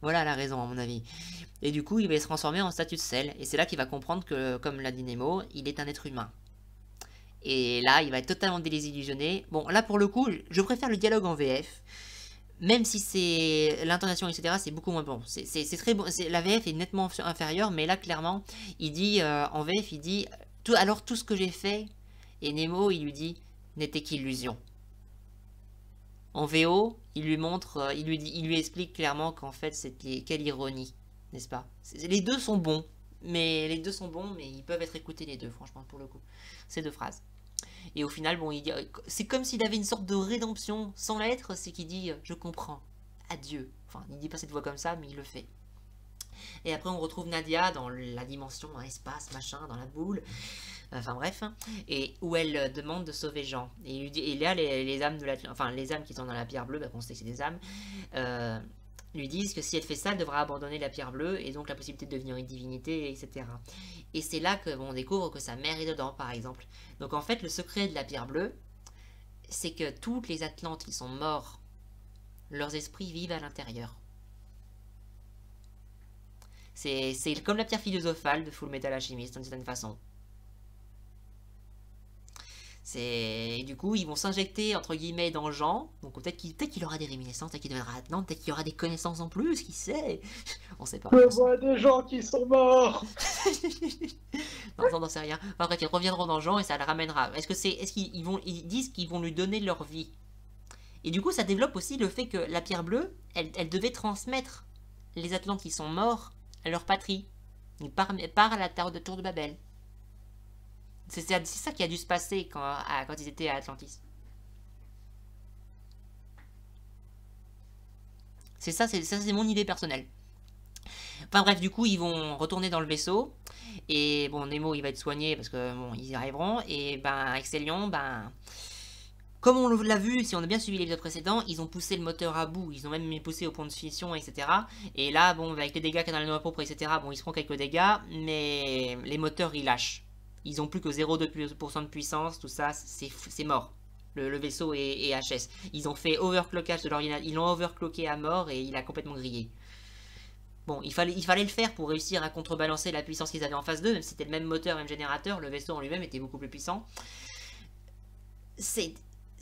Voilà la raison à mon avis. Et du coup il va se transformer en statue de sel. Et c'est là qu'il va comprendre que comme l'a dit Nemo, il est un être humain. Et là, il va être totalement désillusionné. Bon, là, pour le coup, je préfère le dialogue en VF. même si c'est l'intonation, etc., c'est beaucoup moins bon. C'est très bon. La VF est nettement inférieure, mais là, clairement, il dit, en VF, il dit, alors tout ce que j'ai fait, et Nemo, il lui dit, n'était qu'illusion. En VO, il lui montre, il lui explique clairement qu'en fait, c'était quelle ironie, n'est-ce pas? Les deux sont bons, mais ils peuvent être écoutés les deux, franchement, pour le coup. Ces deux phrases. Et au final, bon, c'est comme s'il avait une sorte de rédemption sans l'être, c'est qu'il dit je comprends, adieu. Enfin, il dit pas cette voix comme ça, mais il le fait. Et après, on retrouve Nadia dans la dimension, dans l'espace, machin, dans la boule. Enfin bref, et où elle demande de sauver Jean. Et là, les âmes les âmes qui sont dans la pierre bleue, bah, on sait que c'est des âmes, lui disent que si elle fait ça, elle devra abandonner la pierre bleue et donc la possibilité de devenir une divinité, etc. Et c'est là qu'on découvre que sa mère est dedans, par exemple. Donc en fait, le secret de la pierre bleue, c'est que toutes les Atlantes qui sont morts, leurs esprits vivent à l'intérieur. C'est comme la pierre philosophale de Full Metal Alchemist, d'une certaine façon. Du coup, ils vont s'injecter, entre guillemets, dans Jean. Donc peut-être qu'il aura des réminiscences, peut-être qu'il deviendra Atlant, peut-être qu'il y aura des connaissances en plus, qui sait. On sait pas. Je vois des gens qui sont morts. Non, on n'en sait rien. Enfin bref, ils reviendront dans Jean et ça le ramènera. Ils disent qu'ils vont lui donner leur vie. Et du coup, ça développe aussi le fait que la pierre bleue, elle devait transmettre les Atlantes qui sont morts à leur patrie. Ils part à la tour de Babel. C'est ça qui a dû se passer quand ils étaient à Atlantis. Ça, c'est mon idée personnelle. Enfin bref, du coup, ils vont retourner dans le vaisseau. Et bon, Nemo, il va être soigné parce que bon, ils y arriveront. Et ben, Excellion, comme on l'a vu, si on a bien suivi l'épisode précédent, ils ont poussé le moteur à bout. Ils ont même poussé au point de fission, etc. Et là, bon, avec les dégâts qu'il y a dans la noix propre, etc., bon, ils se prennent quelques dégâts. Mais les moteurs, ils lâchent. Ils ont plus que 0,2% de puissance, tout ça, c'est mort. Le vaisseau est HS. Ils ont fait overclockage de l'ordinateur, ils l'ont overclocké à mort et il a complètement grillé. Bon, il fallait le faire pour réussir à contrebalancer la puissance qu'ils avaient en phase 2, même si c'était le même moteur, même générateur, le vaisseau en lui-même était beaucoup plus puissant.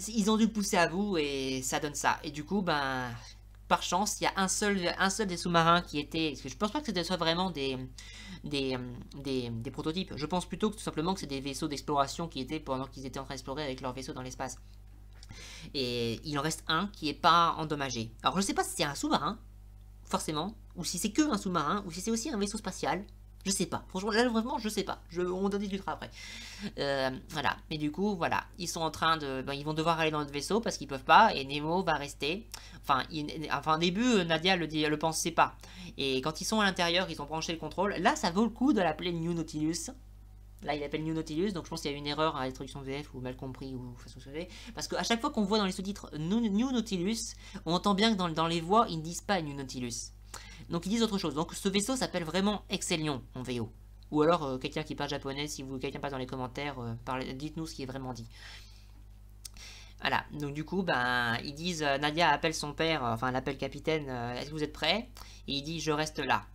Ils ont dû le pousser à bout et ça donne ça. Et du coup, par chance, il y a un seul des sous-marins qui était... Parce que je pense pas que ce soit vraiment des prototypes. Je pense plutôt que tout simplement que c'est des vaisseaux d'exploration qui étaient pendant qu'ils étaient en train d'explorer avec leur vaisseau dans l'espace. Et il en reste un qui est pas endommagé. Alors je sais pas si c'est un sous-marin, forcément, ou si c'est que un sous-marin, ou si c'est aussi un vaisseau spatial. Je sais pas. Franchement, là, vraiment, je sais pas. On en discutera après. Voilà. Mais du coup, voilà. Ils sont en train de... ils vont devoir aller dans notre vaisseau parce qu'ils peuvent pas. Et Nemo va rester. Enfin, au début, Nadia le pensait pas. Et quand ils sont à l'intérieur, ils ont branché le contrôle. Là, ça vaut le coup de l'appeler New Nautilus. Là, il appelle New Nautilus. Donc, je pense qu'il y a une erreur à la traduction VF ou mal compris ou façon de parce qu'à chaque fois qu'on voit dans les sous-titres New Nautilus, on entend bien que dans les voix, ils ne disent pas New Nautilus. Donc ils disent autre chose. Donc ce vaisseau s'appelle vraiment Excellion en VO. Ou alors quelqu'un qui parle japonais, si quelqu'un passe dans les commentaires, dites-nous ce qui est vraiment dit. Voilà, donc du coup, ils disent, Nadia appelle son père, enfin elle appelle capitaine, est-ce que vous êtes prêts? Et il dit, je reste là.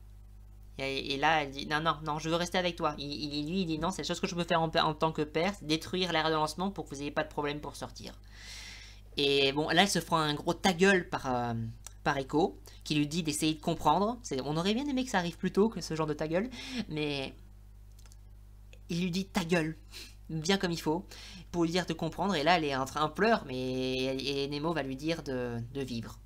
Et là, elle dit, non, je veux rester avec toi. Lui, il dit, non, c'est la chose que je peux faire en tant que père, c'est détruire l'aire de lancement pour que vous n'ayez pas de problème pour sortir. Et bon, là, elle se fera un gros ta gueule par Echo, qui lui dit d'essayer de comprendre. On aurait bien aimé que ça arrive plus tôt que ce genre de ta gueule, mais il lui dit ta gueule, bien comme il faut, pour lui dire de comprendre, et là elle est en train de pleurer, et Nemo va lui dire de vivre.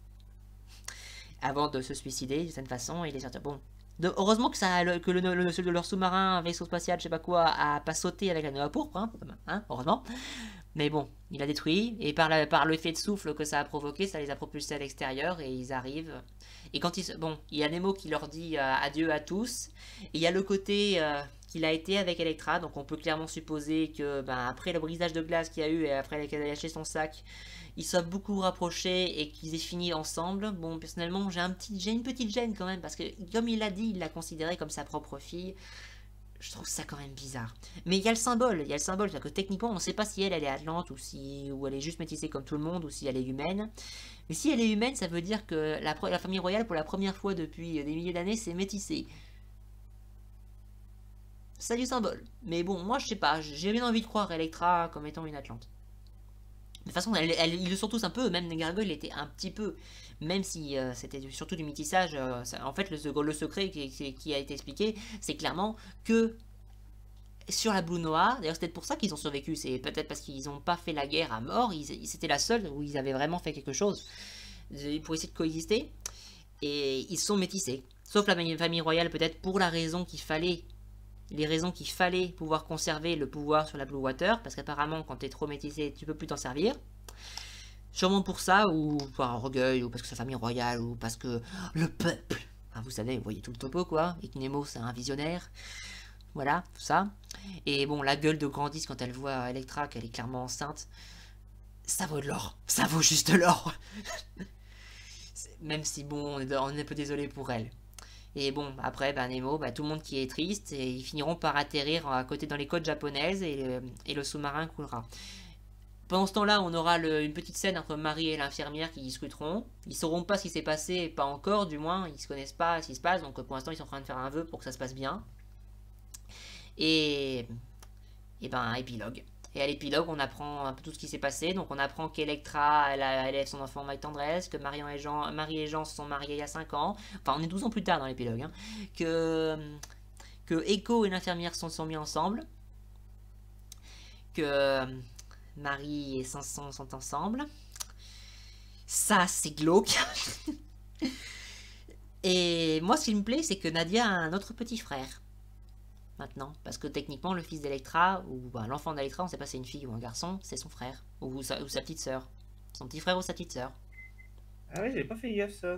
Avant de se suicider, d'une certaine façon, il est sorti. Bon. Heureusement que leur sous-marin, vaisseau spatial, je sais pas quoi, a pas sauté avec la noix pourpre, heureusement. Mais bon, il a détruit, et par l'effet de souffle que ça a provoqué, ça les a propulsés à l'extérieur, et ils arrivent. Et quand il y a Nemo qui leur dit adieu à tous, et il y a le côté qu'il a été avec Electra, donc on peut clairement supposer que après le brisage de glace qu'il y a eu, et après qu'elle a lâché son sac, ils soient beaucoup rapprochés et qu'ils aient fini ensemble. Bon, personnellement, j'ai une petite gêne quand même, parce que comme il l'a dit, il l'a considérée comme sa propre fille. Je trouve ça quand même bizarre. Mais il y a le symbole, c'est-à-dire que techniquement, on ne sait pas si elle est Atlante ou elle est juste métissée comme tout le monde, ou si elle est humaine. Mais si elle est humaine, ça veut dire que la famille royale, pour la première fois depuis des milliers d'années, s'est métissée. C'est du symbole. Mais bon, moi je sais pas, j'ai bien envie de croire Electra comme étant une Atlante. toute façon, ils le sont tous un peu, même Gargoyle était un petit peu, même si c'était surtout du métissage. En fait, le secret qui a été expliqué, c'est clairement que sur la Blue Noire, d'ailleurs, c'est peut-être pour ça qu'ils ont survécu, c'est peut-être parce qu'ils n'ont pas fait la guerre à mort, c'était la seule où ils avaient vraiment fait quelque chose pour essayer de coexister, et ils sont métissés. Sauf la famille royale, peut-être pour la raison qu'il fallait. Les raisons qu'il fallait pouvoir conserver le pouvoir sur la Blue Water, parce qu'apparemment quand t'es trop métissé, tu peux plus t'en servir. Sûrement pour ça, ou par orgueil, ou parce que c'est la famille royale, ou parce que le peuple. Enfin, vous savez, vous voyez tout le topo quoi, et que Nemo c'est un visionnaire. Voilà, tout ça. Et bon, la gueule de Grandis quand elle voit Electra qu'elle est clairement enceinte, ça vaut de l'or. Ça vaut juste de l'or. Même si bon, on est un peu désolé pour elle. Et bon, après, Nemo, tout le monde qui est triste, et ils finiront par atterrir à côté dans les côtes japonaises, et le sous-marin coulera. Pendant ce temps-là, on aura une petite scène entre Marie et l'infirmière qui discuteront. Ils sauront pas ce qui s'est passé, pas encore, du moins, ils se connaissent pas ce qui se passe, donc pour l'instant, ils sont en train de faire un vœu pour que ça se passe bien. Et épilogue. Et à l'épilogue, on apprend un peu tout ce qui s'est passé. Donc on apprend qu'Electra, elle élève son enfant avec tendresse, que Marie et Jean se sont mariés il y a 5 ans. Enfin, on est 12 ans plus tard dans l'épilogue. Hein. Que Echo et l'infirmière sont mis ensemble. Que Marie et Sanson sont ensemble. Ça, c'est glauque. Et moi, ce qui me plaît, c'est que Nadia a un autre petit frère. Maintenant, parce que techniquement le fils d'Electra, ou l'enfant d'Electra, on sait pas si c'est une fille ou un garçon, c'est son frère, ou sa petite sœur, son petit frère ou sa petite sœur. Ah oui, j'avais pas fait gaffe ça.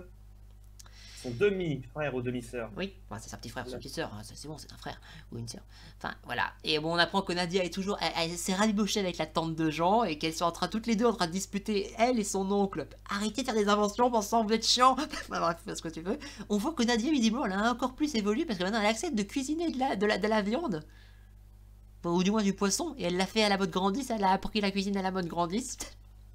Son demi-frère ou demi-sœur. Oui, c'est sa petit frère ou sa petite sœur, c'est bon, c'est un frère ou une sœur. Enfin voilà, et bon, on apprend que Nadia est toujours, elle s'est rabibochée avec la tante de Jean, et qu'elles sont toutes les deux en train de disputer, elle et son oncle. Arrêtez de faire des inventions pensant vous êtes chiant. Bref, fais ce que tu veux. On voit que Nadia, visiblement, elle a encore plus évolué, parce que maintenant elle accepte de cuisiner de la viande. Bon, ou du moins du poisson, et elle l'a fait à la mode Grandis, elle a appris la cuisine à la mode Grandis.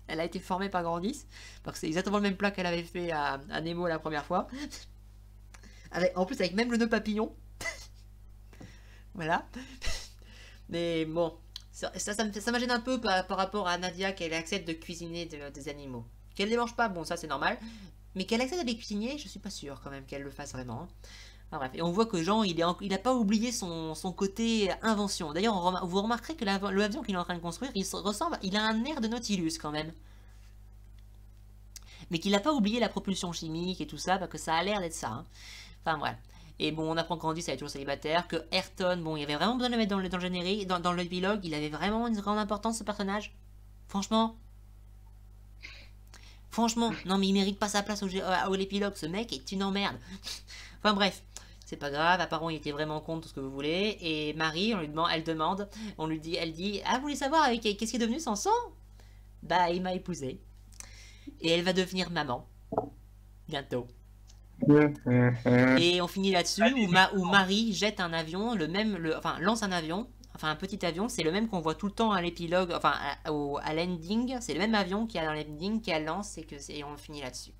Elle a été formée par Grandis, parce que c'est exactement le même plat qu'elle avait fait à Nemo la première fois. En plus, avec même le nœud papillon. Voilà. Mais bon, ça me gêne un peu par rapport à Nadia, qu'elle accepte de cuisiner des animaux. Qu'elle ne les mange pas, bon, ça c'est normal. Mais qu'elle accepte de les cuisiner, je suis pas sûr quand même qu'elle le fasse vraiment. Enfin, bref, et on voit que Jean, il a pas oublié son côté invention. D'ailleurs, vous remarquerez que l'avion qu'il est en train de construire, il a un air de Nautilus quand même. Mais qu'il n'a pas oublié la propulsion chimique et tout ça, parce que ça a l'air d'être ça. Hein. Enfin voilà. Et bon, on apprend qu'Andy, ça est toujours célibataire, que Ayrton, bon, il y avait vraiment besoin de le mettre dans le générique, dans l'épilogue, il avait vraiment une grande importance ce personnage. Franchement, non mais il mérite pas sa place au l'épilogue, ce mec est une emmerde. Enfin bref, c'est pas grave, apparemment il était vraiment contre tout ce que vous voulez. Et Marie, elle dit, ah vous voulez savoir qu'est-ce qui est devenu Sanson? Bah il m'a épousée. Et elle va devenir maman. Bientôt. Et on finit là-dessus où Marie jette un avion, lance un avion, enfin un petit avion, c'est le même qu'on voit tout le temps à l'épilogue, enfin à l'ending, c'est le même avion qu'il y a dans l'ending qu'elle lance et on finit là-dessus.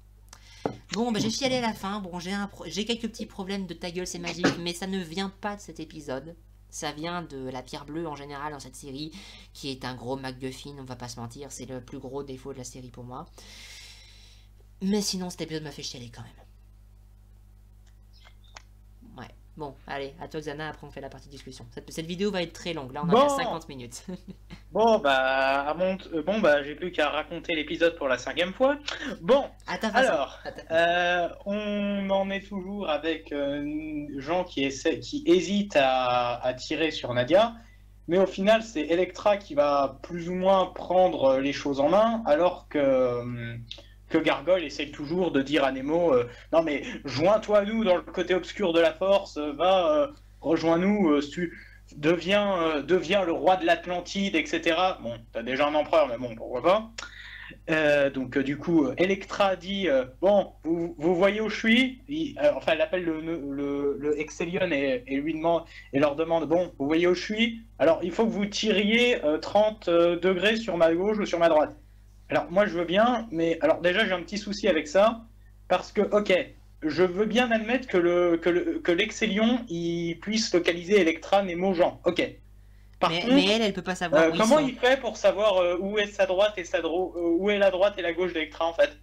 Bon, j'ai chialé à la fin, bon j'ai quelques petits problèmes de ta gueule c'est magique, mais ça ne vient pas de cet épisode. Ça vient de la pierre bleue en général dans cette série, qui est un gros MacGuffin, on va pas se mentir, c'est le plus gros défaut de la série pour moi. Mais sinon cet épisode m'a fait chialer quand même. Ouais, bon, allez, à toi Xana, après on fait la partie discussion. Cette vidéo va être très longue, là on a fait 50 minutes. Bon, j'ai plus qu'à raconter l'épisode pour la 5e fois. Bon, alors, on en est toujours avec Jean qui hésite à tirer sur Nadia, mais au final c'est Electra qui va plus ou moins prendre les choses en main, alors que Gargoyle essaye toujours de dire à Nemo non mais joins-toi à nous dans le côté obscur de la force, rejoins-nous, deviens le roi de l'Atlantide, etc. Bon, t'as déjà un empereur, mais bon, pourquoi pas. Donc du coup, Electra dit bon, vous voyez où je suis, elle appelle le Excellion et lui demande et leur demande bon, vous voyez où je suis, alors il faut que vous tiriez 30 degrés sur ma gauche ou sur ma droite. Alors moi je veux bien, mais alors déjà j'ai un petit souci avec ça, parce que ok, je veux bien admettre que l'Excellion il puisse localiser Electra, Nemo, Jean, ok. Mais elle peut pas savoir où comment ils sont. il fait pour savoir où est sa droite et où est la droite et la gauche d'Electra en fait?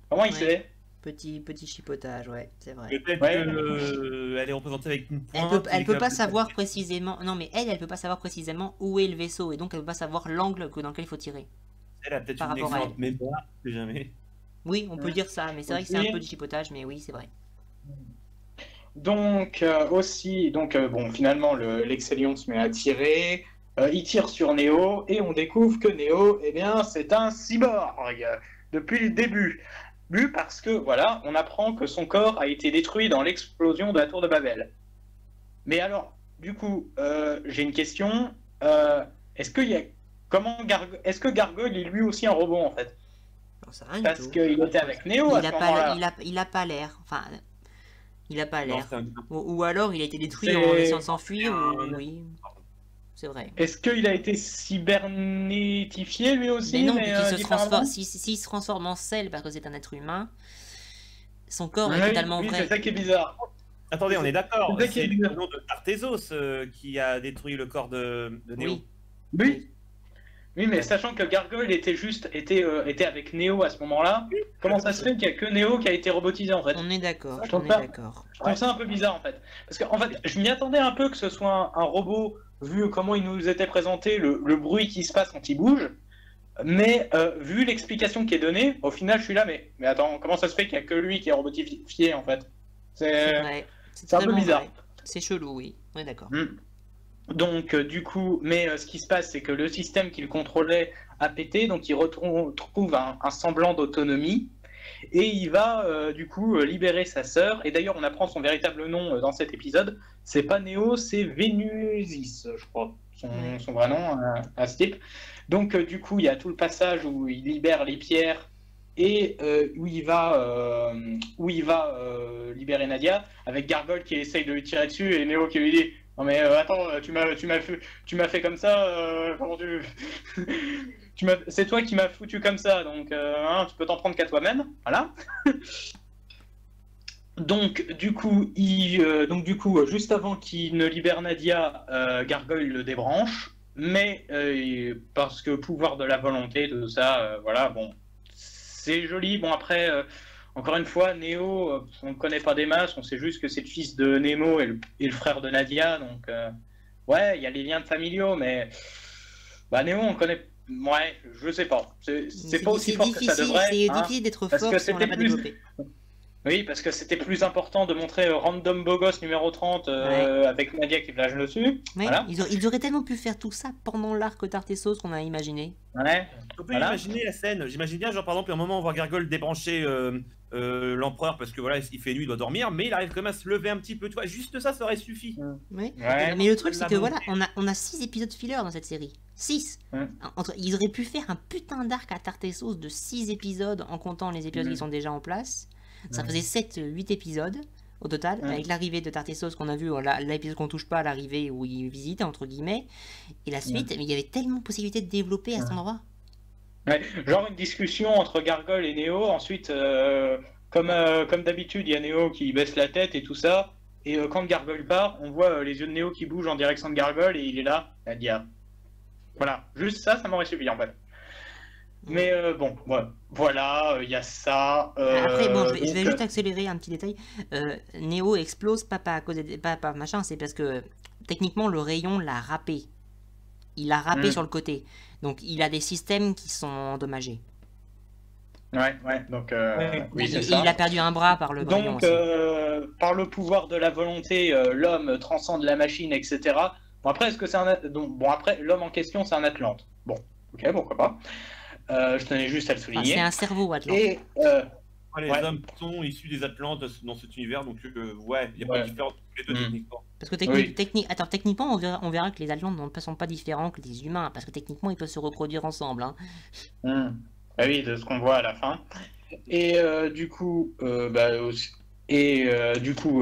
Comment il sait? Petit chipotage, ouais, c'est vrai. Peut-être qu'elle est représentée avec une pointe. Elle peut pas savoir précisément. Non, mais elle peut pas savoir précisément où est le vaisseau et donc elle peut pas savoir l'angle dans lequel il faut tirer. Elle a peut-être par une rapport à excellente mémoire, je sais jamais. Oui, on peut dire ça, mais c'est vrai que c'est un peu du chipotage, mais oui, c'est vrai. Donc bon, finalement l'Excellion se met à tirer, il tire sur Neo et on découvre que Neo, eh bien, c'est un cyborg depuis le début. Parce que voilà, on apprend que son corps a été détruit dans l'explosion de la tour de Babel. Mais alors, du coup, j'ai une question. Est-ce que Gargoyle est lui aussi un robot en fait? Parce qu'il était avec Neo à ce moment-là. Il a pas l'air. Enfin, il a pas l'air. Ou alors il a été détruit en essayant de s'enfuir. Oui, c'est vrai. Est-ce qu'il a été cybernétifié lui aussi? Mais non, s'il se transforme en sel parce que c'est un être humain, son corps est totalement vrai. C'est ça qui est bizarre. Attendez, on est d'accord. C'est le nom de Tartessos qui a détruit le corps de Neo. Oui, mais sachant que Gargoyle était avec Neo à ce moment-là, comment ça se fait qu'il n'y a que Neo qui a été robotisé en fait? On est d'accord. Je trouve ça un peu bizarre en fait. Parce qu'en fait, je m'y attendais un peu que ce soit un robot, vu comment il nous était présenté, le bruit qui se passe quand il bouge. Mais vu l'explication qui est donnée, au final je suis là, mais attends, comment ça se fait qu'il n'y a que lui qui est robotifié en fait? C'est un peu bizarre. C'est chelou, oui, on est d'accord. Donc du coup, mais ce qui se passe, c'est que le système qu'il contrôlait a pété, donc il retrouve un semblant d'autonomie, et il va du coup libérer sa sœur, et d'ailleurs on apprend son véritable nom dans cet épisode, c'est pas Neo, c'est Vénusis, je crois, son vrai nom à ce type. Donc du coup, il y a tout le passage où il libère les pierres, et où il va libérer Nadia, avec Gargoyle qui essaye de lui tirer dessus, et Neo qui lui dit: non mais attends, tu m'as fait comme ça, comment c'est toi qui m'as foutu comme ça, donc tu peux t'en prendre qu'à toi-même, voilà. Donc du coup, juste avant qu'il ne libère Nadia, Gargoyle le débranche, mais parce que pouvoir de la volonté, tout ça, voilà, bon, c'est joli. Bon après. Encore une fois, Neo, on ne connaît pas des masses, on sait juste que c'est le fils de Nemo et le frère de Nadia, donc ouais, il y a les liens familiaux, mais Neo, on connaît, ouais, je sais pas, c'est pas aussi fort que ça devrait. C'est difficile d'être fort si on l'a pas développé. Oui, parce que c'était plus important de montrer Random Bogos numéro 30 avec Nadia qui flage dessus. Ouais, voilà. Ils auraient tellement pu faire tout ça pendant l'arc Tartessos qu'on a imaginé. Ouais. On peut imaginer la scène. J'imagine bien, genre par exemple, à un moment, on voit Gargoyle débrancher l'empereur parce que voilà, il fait nuit, il doit dormir, mais il arrive quand même à se lever un petit peu. Tu vois, juste ça aurait suffi. Ouais. Mais le truc, c'est que voilà, on a 6 épisodes filler dans cette série. 6. Ils auraient pu faire un putain d'arc à Tartessos de 6 épisodes en comptant les épisodes qui sont déjà en place. Ça faisait 7-8 épisodes au total, avec l'arrivée de Tartessos qu'on a vu, l'épisode qu'on touche pas, l'arrivée où il visite, entre guillemets, et la suite, mais il y avait tellement de possibilités de développer à cet endroit. Ouais, genre une discussion entre Gargoyle et Neo, ensuite, comme d'habitude, il y a Neo qui baisse la tête et tout ça, et quand Gargoyle part, on voit les yeux de Neo qui bougent en direction de Gargoyle, et il est là, à dire. Voilà, juste ça m'aurait suffi en fait. Mais bon, ouais. Voilà, il y a ça. Après, bon, je vais juste accélérer un petit détail. Neo explose pas à cause pas machin, c'est parce que techniquement le rayon l'a râpé. Il l'a râpé sur le côté. Donc il a des systèmes qui sont endommagés. Ouais, donc oui, c'est ça. Il a perdu un bras par le rayon donc, aussi. Par le pouvoir de la volonté, l'homme transcende la machine, etc. Bon, après, est-ce que c'est après, l'homme en question, c'est un Atlante. Bon, ok, pourquoi pas. Je tenais juste à le souligner. C'est un cerveau Atlante. Et les hommes sont issus des Atlantes dans cet univers, donc ouais, il n'y a pas de différence entre les deux techniquement. Parce que techniquement, on verra que les Atlantes ne sont pas différents que les humains, parce que techniquement, ils peuvent se reproduire ensemble. Ah oui, de ce qu'on voit à la fin. Et du coup,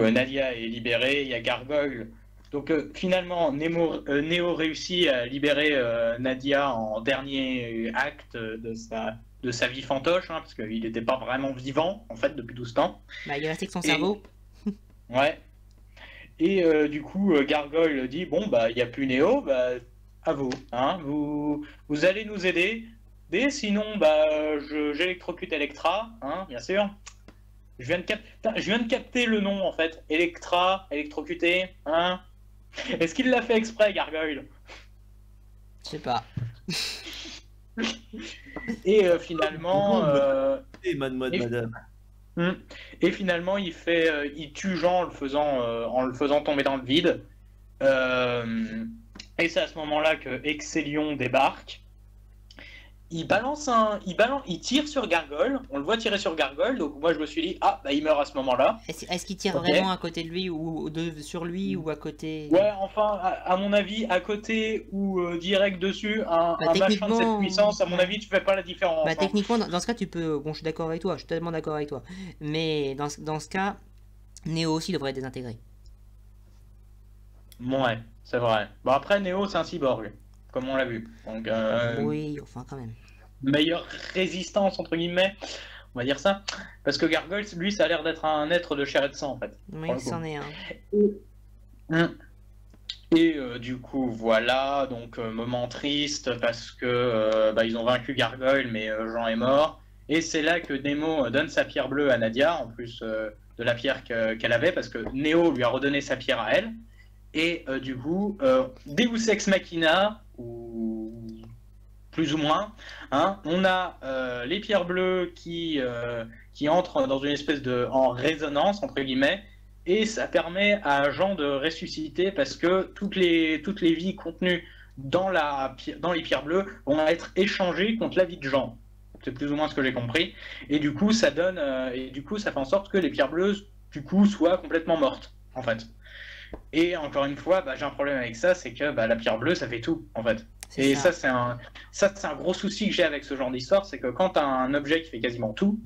Nadia est libérée, il y a Gargoyle. Donc finalement, Neo réussit à libérer Nadia en dernier acte de sa vie fantoche, parce qu'il n'était pas vraiment vivant, en fait, depuis 12 ans. Il est resté que son cerveau. Ouais. Et du coup, Gargoyle dit, bon, il n'y a plus Neo, à vous. Hein. Vous allez nous aider. Sinon, j'électrocute Electra, hein, bien sûr. Je viens de capter le nom, en fait. Electra, électrocuté, hein. Est-ce qu'il l'a fait exprès, Gargoyle? Je sais pas. Et finalement... madame. Et finalement, il tue Jean en le faisant tomber dans le vide. Et c'est à ce moment-là que Excellion débarque. Il tire sur Gargoyle. On le voit tirer sur Gargoyle. Donc moi, je me suis dit, il meurt à ce moment-là. Est-ce qu'il tire vraiment à côté de lui ou sur lui ou à côté? Ouais, enfin, à mon avis, à côté ou direct dessus, un machin de cette puissance, à mon avis, tu fais pas la différence. Techniquement, dans ce cas, tu peux... Bon, je suis d'accord avec toi, je suis tellement d'accord avec toi. Mais dans ce cas, Neo aussi devrait être désintégré. Ouais, c'est vrai. Bon, après, Neo, c'est un cyborg, comme on l'a vu. Donc, oui, enfin, quand même. Meilleure résistance, entre guillemets, on va dire ça. Parce que Gargoyle, lui, ça a l'air d'être un être de chair et de sang, en fait. Oui, c'en est un. Et du coup, voilà, donc moment triste parce que ils ont vaincu Gargoyle, mais Jean est mort. Et c'est là que Nemo donne sa pierre bleue à Nadia, en plus de la pierre qu'elle avait, parce que Neo lui a redonné sa pierre à elle. Et du coup, Deus Ex Machina, ou plus ou moins, hein, on a les pierres bleues qui entrent dans une espèce en résonance, entre guillemets, et ça permet à Jean de ressusciter parce que toutes les vies contenues dans les pierres bleues vont être échangées contre la vie de Jean. C'est plus ou moins ce que j'ai compris. Et du coup, ça fait en sorte que les pierres bleues, du coup, soient complètement mortes, en fait. Et encore une fois, j'ai un problème avec ça, c'est que la pierre bleue, ça fait tout, en fait. Et ça, c'est un gros souci que j'ai avec ce genre d'histoire, c'est que quand tu as un objet qui fait quasiment tout,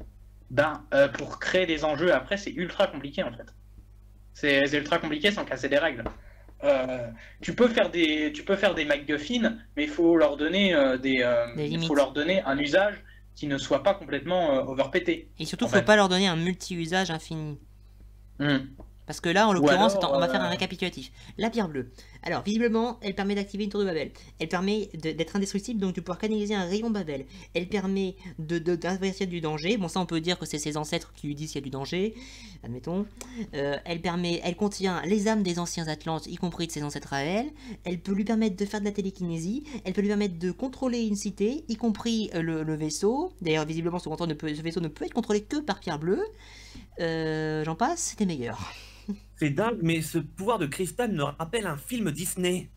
pour créer des enjeux après, c'est ultra compliqué, en fait. C'est ultra compliqué sans casser des règles. Tu peux faire des MacGuffin, mais il faut leur donner un usage qui ne soit pas complètement overpété. Et surtout, il ne faut pas leur donner un multi-usage infini. Parce que là, en l'occurrence, on va faire un récapitulatif. La pierre bleue. Alors, visiblement, elle permet d'activer une tour de Babel. Elle permet d'être indestructible, donc de pouvoir canaliser un rayon Babel. Elle permet d'avertir du danger. Bon, ça, on peut dire que c'est ses ancêtres qui lui disent qu'il y a du danger. Admettons. Elle contient les âmes des anciens Atlantes, y compris de ses ancêtres à elle. Elle peut lui permettre de faire de la télékinésie. Elle peut lui permettre de contrôler une cité, y compris le vaisseau. D'ailleurs, visiblement, ce vaisseau ne peut être contrôlé que par pierre bleue. J'en passe, c'était meilleur. C'est dingue, mais ce pouvoir de cristal me rappelle un film Disney.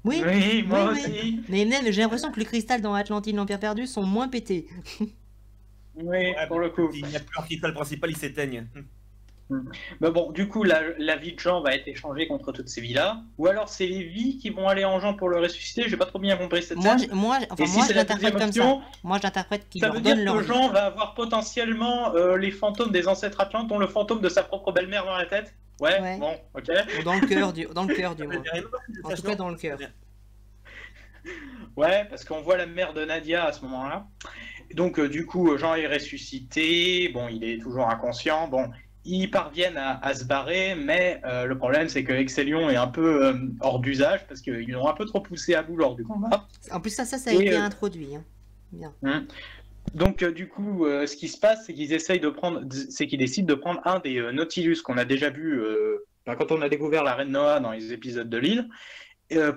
Oui, moi aussi. Mais même, j'ai l'impression que les cristals dans Atlantide, l'Empire perdu, sont moins pétés. Oui, pour le coup. Il n'y a plus leur cristal principal, ils s'éteignent. Mais bon, du coup, la vie de Jean va être échangée contre toutes ces vies-là. Ou alors, c'est les vies qui vont aller en Jean pour le ressusciter. J'ai pas trop bien compris cette scène. Moi, je l'interprète comme ça. Moi, je l'interprète qu'il leur donne leur vie. Ça veut dire que Jean va avoir potentiellement les fantômes des ancêtres Atlantes, dont le fantôme de sa propre belle-mère dans la tête. Ouais, bon, ok. Ou dans le cœur du moins. En tout cas, dans le cœur. Ouais, parce qu'on voit la mère de Nadia à ce moment-là. Donc, du coup, Jean est ressuscité. Bon, il est toujours inconscient. Bon, ils parviennent à se barrer, mais le problème, c'est que Excellion est un peu hors d'usage parce qu'ils l'ont un peu trop poussé à bout lors du combat. En plus, ça a été introduit. Hein. Bien. Donc, du coup, ce qui se passe, c'est qu'ils décident de prendre un des Nautilus qu'on a déjà vu quand on a découvert la Reine Noah dans les épisodes de l'île,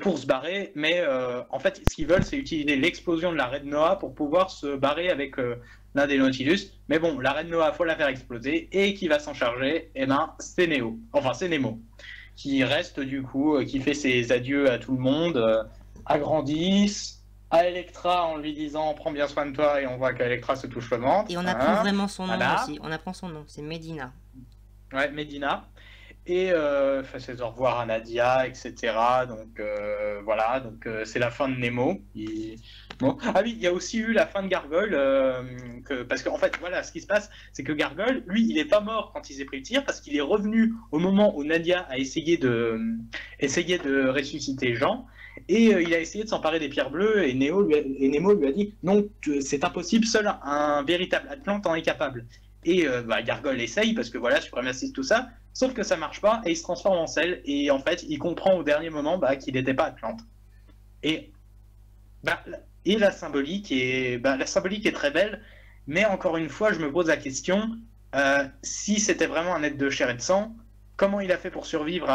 pour se barrer. Mais en fait, ce qu'ils veulent, c'est utiliser l'explosion de la Reine Noah pour pouvoir se barrer avec l'un des Nautilus. Mais bon, la Reine Noah, faut la faire exploser. Et qui va s'en charger? Eh ben, c'est Neo. Enfin, c'est Nemo. Qui reste, du coup, qui fait ses adieux à tout le monde, agrandisse. À Electra en lui disant prends bien soin de toi, et on voit qu'Electra se touche le ventre. Et on apprend vraiment son nom aussi. On apprend son nom, c'est Medina. Ouais, Medina. Et fait ses au revoir à Nadia, etc. Donc voilà, donc c'est la fin de Nemo. Bon. Ah oui, il y a aussi eu la fin de Gargoyle, parce qu'en fait, voilà, ce qui se passe, c'est que Gargoyle, lui, il n'est pas mort quand il s'est pris le tir, parce qu'il est revenu au moment où Nadia a essayé de ressusciter Jean. Et il a essayé de s'emparer des pierres bleues, et Nemo lui a dit non, c'est impossible, seul un véritable Atlante en est capable. Et Gargoyle essaye, parce que voilà, suprémaciste, tout ça, sauf que ça marche pas, et il se transforme en sel, et en fait, il comprend au dernier moment qu'il n'était pas Atlante. Et, la symbolique est très belle, mais encore une fois, je me pose la question, si c'était vraiment un être de chair et de sang, comment il a fait pour survivre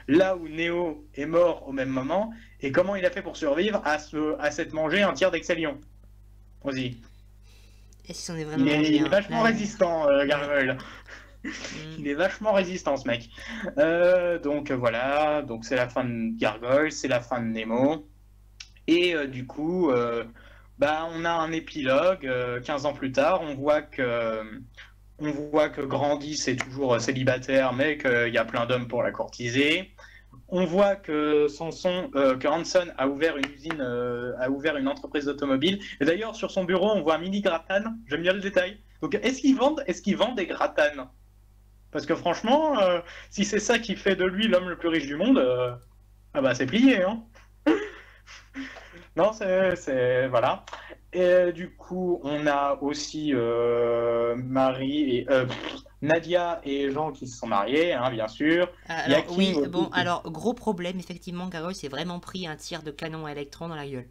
là où Neo est mort au même moment, et comment il a fait pour survivre à s'être mangé un tiers d'Excelion aussi. Est-ce qu'on est vraiment il est vachement résistant, Gargoyle. Il est vachement résistant, ce mec. Donc voilà, donc c'est la fin de Gargoyle, c'est la fin de Nemo. Et du coup, on a un épilogue, 15 ans plus tard, on voit que Grandi c'est toujours célibataire, mais qu'il y a plein d'hommes pour la courtiser. On voit que Hanson a ouvert une usine, a ouvert une entreprise d'automobile. Et d'ailleurs, sur son bureau, on voit un mini gratane. J'aime bien le détail. Donc, est-ce qu'ils vendent des gratanes? Parce que franchement, si c'est ça qui fait de lui l'homme le plus riche du monde, c'est plié, hein. Non, c'est voilà. Et du coup, on a aussi Nadia et Jean qui se sont mariés, hein, bien sûr. Alors, alors, gros problème, effectivement, Gargoyle s'est vraiment pris un tir de canon à électrons dans la gueule.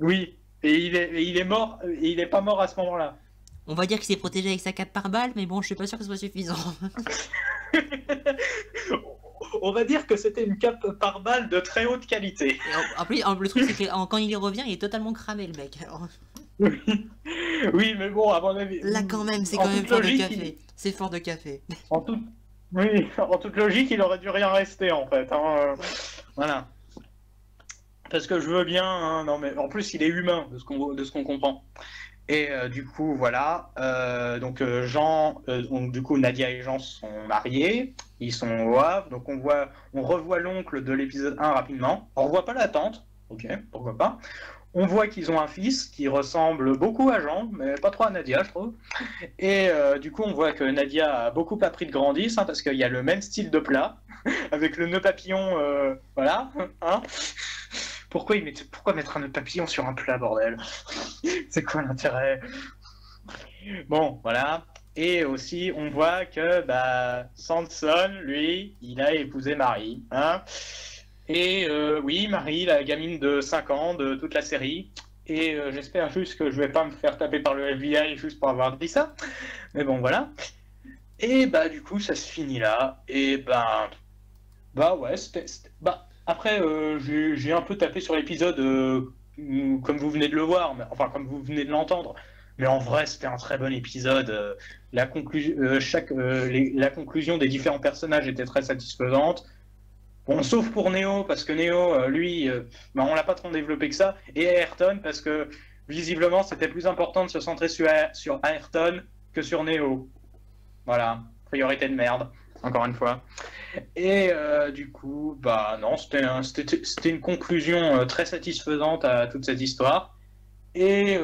Oui, et il est mort, et il est pas mort à ce moment-là. On va dire qu'il s'est protégé avec sa cape par balle, mais bon, je suis pas sûr que ce soit suffisant. On va dire que c'était une cape par balle de très haute qualité. En plus, le truc, c'est que quand il y revient, il est totalement cramé, le mec. Alors... Oui, mais bon, à mon avis... Là, quand même, c'est quand même fort de café. C'est fort de café. En toute logique, il aurait dû rien rester, en fait. Hein. Voilà. Parce que je veux bien... Hein, non, mais en plus, il est humain, de ce qu'on comprend. Et du coup, voilà. Donc, du coup, Nadia et Jean sont mariés. Ils sont au Havre. Donc, on revoit l'oncle de l'épisode 1 rapidement. On revoit pas la tante. Ok, pourquoi pas. On voit qu'ils ont un fils qui ressemble beaucoup à Jean, mais pas trop à Nadia, je trouve. Et du coup, on voit que Nadia a beaucoup appris de Grandis, hein, parce qu'il y a le même style de plat, avec le nœud papillon, voilà. Hein. Pourquoi mettre un nœud papillon sur un plat, bordel? C'est quoi l'intérêt? Bon, voilà. Et aussi, on voit que Sanson, lui, il a épousé Marie. Hein. Et oui, Marie, la gamine de 5 ans de toute la série. Et j'espère juste que je vais pas me faire taper par le FBI juste pour avoir dit ça. Mais bon, voilà. Et du coup, ça se finit là. Et ouais, après, j'ai un peu tapé sur l'épisode comme vous venez de le voir, comme vous venez de l'entendre. Mais en vrai, c'était un très bon épisode. La conclusion des différents personnages était très satisfaisante. Bon, sauf pour Neo, parce que Neo, lui, on l'a pas trop développé que ça. Et Ayrton, parce que visiblement, c'était plus important de se centrer sur Ayrton que sur Neo. Voilà, priorité de merde, encore une fois. Et du coup, non, c'était une conclusion très satisfaisante à toute cette histoire. Et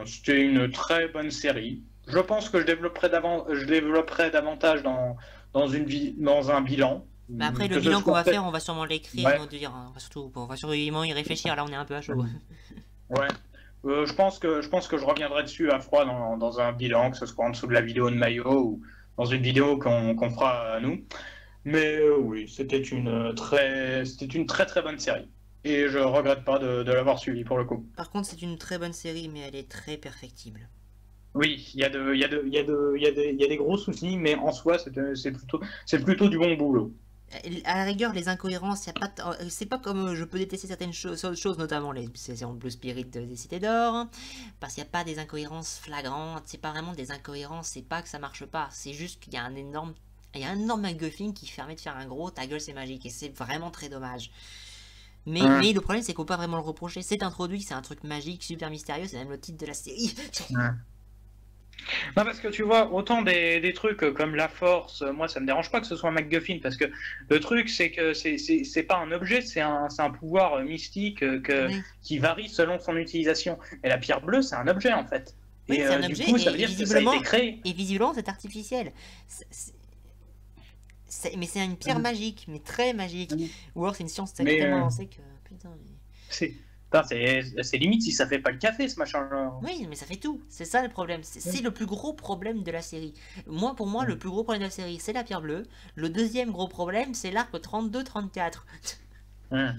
c'était une très bonne série. Je pense que je développerai davantage dans un bilan. Après, le bilan qu'on va faire, on va sûrement l'écrire, ouais. On va sûrement y réfléchir. Là, on est un peu à chaud. Ouais. Je pense que je reviendrai dessus à froid dans un bilan, que ce soit en dessous de la vidéo de Mayo ou dans une vidéo qu'on fera à nous. Mais oui, c'était une très très bonne série. Et je regrette pas de l'avoir suivi pour le coup. Par contre, c'est une très bonne série, mais elle est très perfectible. Oui, il y a des gros soucis, mais en soi, c'est plutôt du bon boulot. À la rigueur, les incohérences, c'est pas comme je peux détester certaines choses, notamment le Spirit des Cités d'Or, parce qu'il n'y a pas des incohérences flagrantes, c'est pas vraiment des incohérences, c'est pas que ça marche pas, c'est juste qu'il y a un énorme MacGuffin qui permet de faire un gros ta gueule c'est magique, et c'est vraiment très dommage. Mais le problème, c'est qu'on peut pas vraiment le reprocher, c'est introduit, c'est un truc magique, super mystérieux, c'est même le titre de la série. Non, parce que tu vois, autant des trucs comme la force, moi ça me dérange pas que ce soit un MacGuffin, parce que le truc c'est que c'est pas un objet, c'est un pouvoir mystique qui varie selon son utilisation. Et la pierre bleue, c'est un objet en fait. Oui, c'est un objet, coup, ça veut dire que ça a été créé. Et visiblement, c'est artificiel. Mais c'est une pierre magique, mais très magique. Ou alors c'est une science tellement avancée que... Putain, c'est limite si ça fait pas le café ce machin-là. Oui, mais ça fait tout. C'est ça le problème. C'est le plus gros problème de la série. Pour moi, le plus gros problème de la série, c'est la pierre bleue. Le deuxième gros problème, c'est l'arc 32-34. Ouais,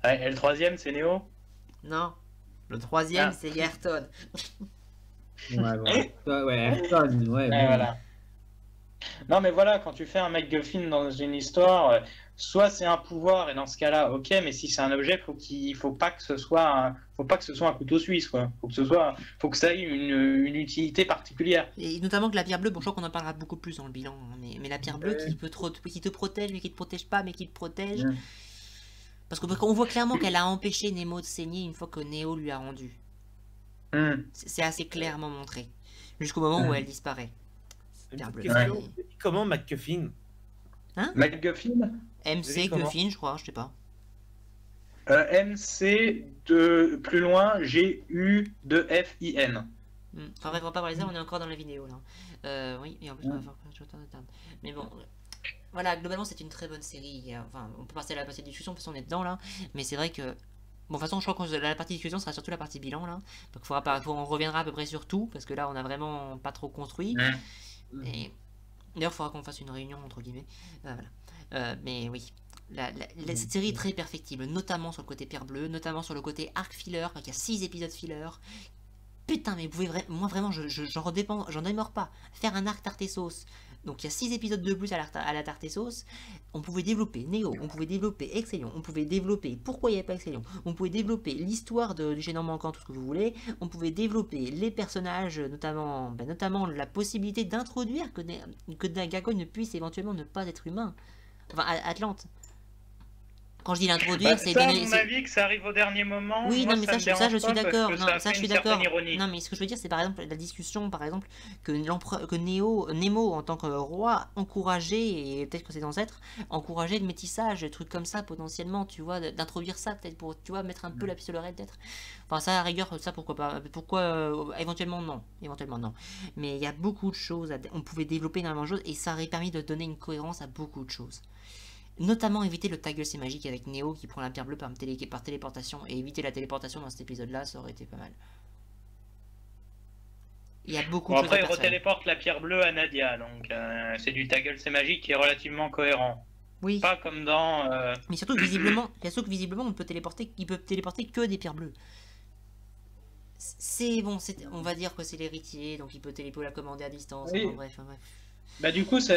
et le troisième, c'est Neo? Non. Le troisième, c'est Ayrton. Ouais, Ayrton, ouais. Ouais, voilà. Non, mais voilà, quand tu fais un MacGuffin dans une histoire, soit c'est un pouvoir, et dans ce cas-là, ok, mais si c'est un objet, faut pas que ce soit un couteau suisse, quoi. Faut que ça ait une utilité particulière. Et notamment que la pierre bleue, bon, je crois qu'on en parlera beaucoup plus dans le bilan, hein, mais la pierre bleue qui te protège, mais qui te protège pas, mais qui te protège. Parce qu'on voit clairement qu'elle a empêché Nemo de saigner une fois que Neo lui a rendu. C'est assez clairement montré. Jusqu'au moment où elle disparaît. Comment MacGuffin? Hein? MacGuffin? MC Guffin, je crois, je sais pas. MC de plus loin, G-U-2-F-I-N. Enfin bref, on va pas parler de ça, on est encore dans la vidéo là. Oui, et en plus on va faire mais bon, voilà, globalement c'est une très bonne série. Enfin, on peut passer à la partie de discussion parce qu'on est dedans là. Mais c'est vrai que, bon, de toute façon, je crois que la partie discussion sera surtout la partie bilan là. Donc on reviendra à peu près sur tout parce que là on a vraiment pas trop construit. Et d'ailleurs, il faudra qu'on fasse une réunion entre guillemets. Mais oui. Cette série est très perfectible, notamment sur le côté pierre bleue, notamment sur le côté arc filler, il y a 6 épisodes filler. Putain, mais vous pouvez moi vraiment, j'en démords pas. Faire un arc tarte et sauce. Donc il y a 6 épisodes de plus à la tarte et sauce. On pouvait développer Neo, on pouvait développer Excellion, on pouvait développer pourquoi il n'y avait pas Excellion, on pouvait développer l'histoire du gênant manquant, tout ce que vous voulez, on pouvait développer les personnages, notamment la possibilité d'introduire que Gargoyle ne puisse éventuellement ne pas être humain. Enfin, Atlante. Quand je dis l'introduire, c'est donner. À mon avis, que ça arrive au dernier moment. Oui, moi, non, mais ça je suis d'accord. Non, ça je suis d'accord. Ironie. Non, mais ce que je veux dire, c'est par exemple la discussion, par exemple, que Nemo, en tant que roi, encourageait, et peut-être que ses ancêtres, encourageait le métissage, des trucs comme ça, potentiellement, tu vois, d'introduire ça, peut-être pour, tu vois, mettre un peu la puce à l'oreille, peut-être. Enfin, ça, à rigueur, ça, pourquoi pas. Éventuellement, non. Mais il y a beaucoup de choses, on pouvait développer énormément de choses, et ça aurait permis de donner une cohérence à beaucoup de choses. Notamment éviter le ta gueule c'est magique avec Neo qui prend la pierre bleue par téléportation, et éviter la téléportation dans cet épisode là, ça aurait été pas mal. Il y a beaucoup de choses. Après il retéléporte la pierre bleue à Nadia, donc c'est du ta gueule c'est magique qui est relativement cohérent. Oui. Pas comme dans... Mais surtout que visiblement, on peut téléporter, il peut téléporter que des pierres bleues. C'est bon, on va dire que c'est l'héritier, donc il peut la commander à distance, oui. Enfin, bref. Bah du coup, ça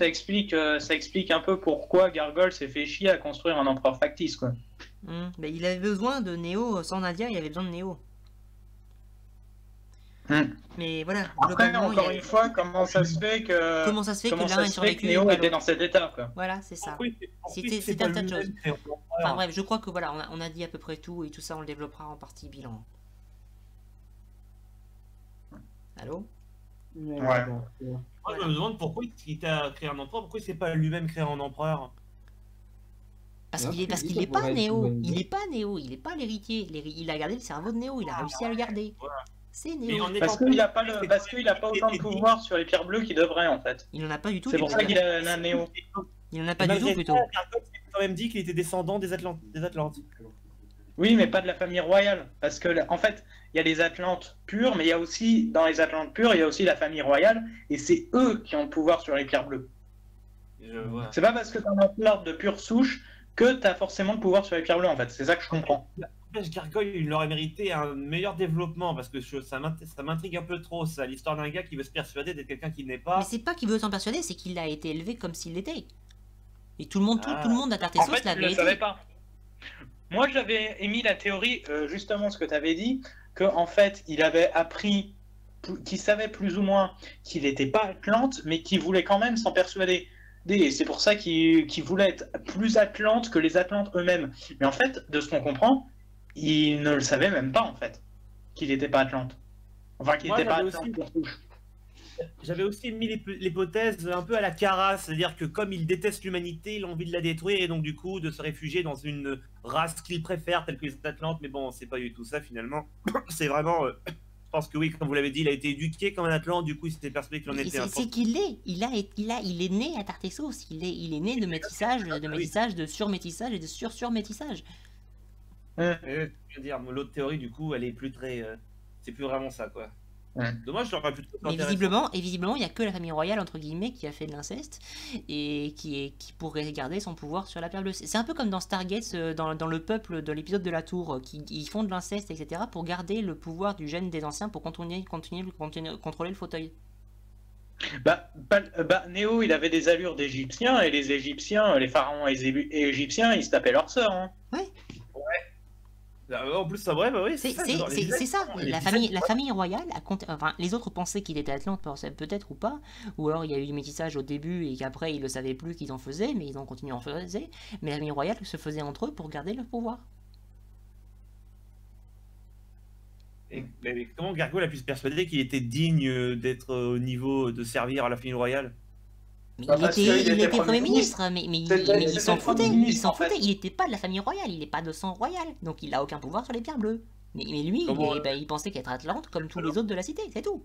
explique un peu pourquoi Gargoyle s'est fait chier à construire un empereur factice, quoi. Bah, il avait besoin de Neo, sans Nadia, il avait besoin de Neo. Mais voilà. Après, encore une fois, comment ça se fait que l'un ait survécu Neo était dans cet état, quoi. Voilà, c'est ça. C'était un tas de choses. Enfin bref, je crois que voilà, on a dit à peu près tout, et tout ça on le développera en partie bilan. Allô? Ouais. Moi, je me demande pourquoi il t'a créé un empereur, pourquoi il s'est pas lui-même créé un empereur? Parce qu'il est pas Neo, il est pas Neo, il est pas l'héritier. Il a gardé le cerveau de Neo, il a réussi à le garder. C'est Neo. Parce qu'il a pas autant de pouvoir sur les pierres bleues qu'il devrait en fait. Il en a pas du tout. C'est pour ça qu'il a un Neo. Il en a pas du tout plutôt. Il a quand même dit qu'il était descendant des Atlantes. Oui, mais pas de la famille royale, parce que en fait, il y a les Atlantes purs, mais il y a aussi, dans les Atlantes purs, il y a aussi la famille royale, et c'est eux qui ont le pouvoir sur les pierres bleues. C'est pas parce que t'as un Atlante de pure souche que t'as forcément le pouvoir sur les pierres bleues, en fait. C'est ça que je comprends. Gargoyle, il aurait mérité un meilleur développement, parce que ça m'intrigue un peu trop, ça, l'histoire d'un gars qui veut se persuader d'être quelqu'un qui n'est pas. Mais c'est pas qu'il veut s'en persuader, c'est qu'il a été élevé comme s'il l'était. Et tout le monde à Tartessos l'avait été. Je le savais pas. Moi, j'avais émis la théorie, justement ce que tu avais dit, qu'en fait, il avait appris, qu'il savait plus ou moins qu'il n'était pas Atlante, mais qu'il voulait quand même s'en persuader. Et c'est pour ça qu'il voulait être plus Atlante que les Atlantes eux-mêmes. Mais en fait, de ce qu'on comprend, il ne le savait même pas, en fait, qu'il n'était pas Atlante. Enfin, qu'il n'était pas Atlante pour touche. J'avais aussi mis l'hypothèse un peu à la Kara, c'est-à-dire que comme il déteste l'humanité, il a envie de la détruire et donc du coup de se réfugier dans une race qu'il préfère, telle que les Atlantes, mais bon, c'est pas du tout ça finalement. C'est vraiment, je pense que oui, comme vous l'avez dit, il a été éduqué comme un Atlante, du coup il s'était persuadé qu'il en était un. C'est qu'il est, il est né à Tartessos, il est né de métissage, de surmétissage et de surmétissage. Je veux dire, l'autre théorie du coup, elle est plus très, c'est plus vraiment ça quoi. Dommage, j'aurais pu trouver Mais intéressant. visiblement, il n'y a que la famille royale, entre guillemets, qui a fait de l'inceste et qui pourrait garder son pouvoir sur la perle bleue. C'est un peu comme dans Stargate, dans le peuple de l'épisode de la tour, ils font de l'inceste, etc., pour garder le pouvoir du gène des anciens pour contrôler le fauteuil. Néo, il avait des allures d'Égyptien, et les Égyptiens, les pharaons égyptiens, ils se tapaient leurs sœurs. Hein. Ouais. En plus, ça, ouais, bah oui, C'est ça, la famille royale enfin, les autres pensaient qu'il était Atlante, peut-être ou pas, ou alors il y a eu du métissage au début et qu'après ils le savaient plus qu'ils en faisaient, mais ils ont continué à en faire, mais la famille royale se faisait entre eux pour garder leur pouvoir. Mais comment Gargoyle a pu se persuader qu'il était digne d'être au niveau de servir à la famille royale? Mais il était Premier ministre, mais il s'en foutait, fait. il n'était pas de la famille royale, il n'est pas de sang royal, donc il a aucun pouvoir sur les pierres bleues. Mais lui, il pensait qu'être Atlante comme tous les autres de la cité, c'est tout.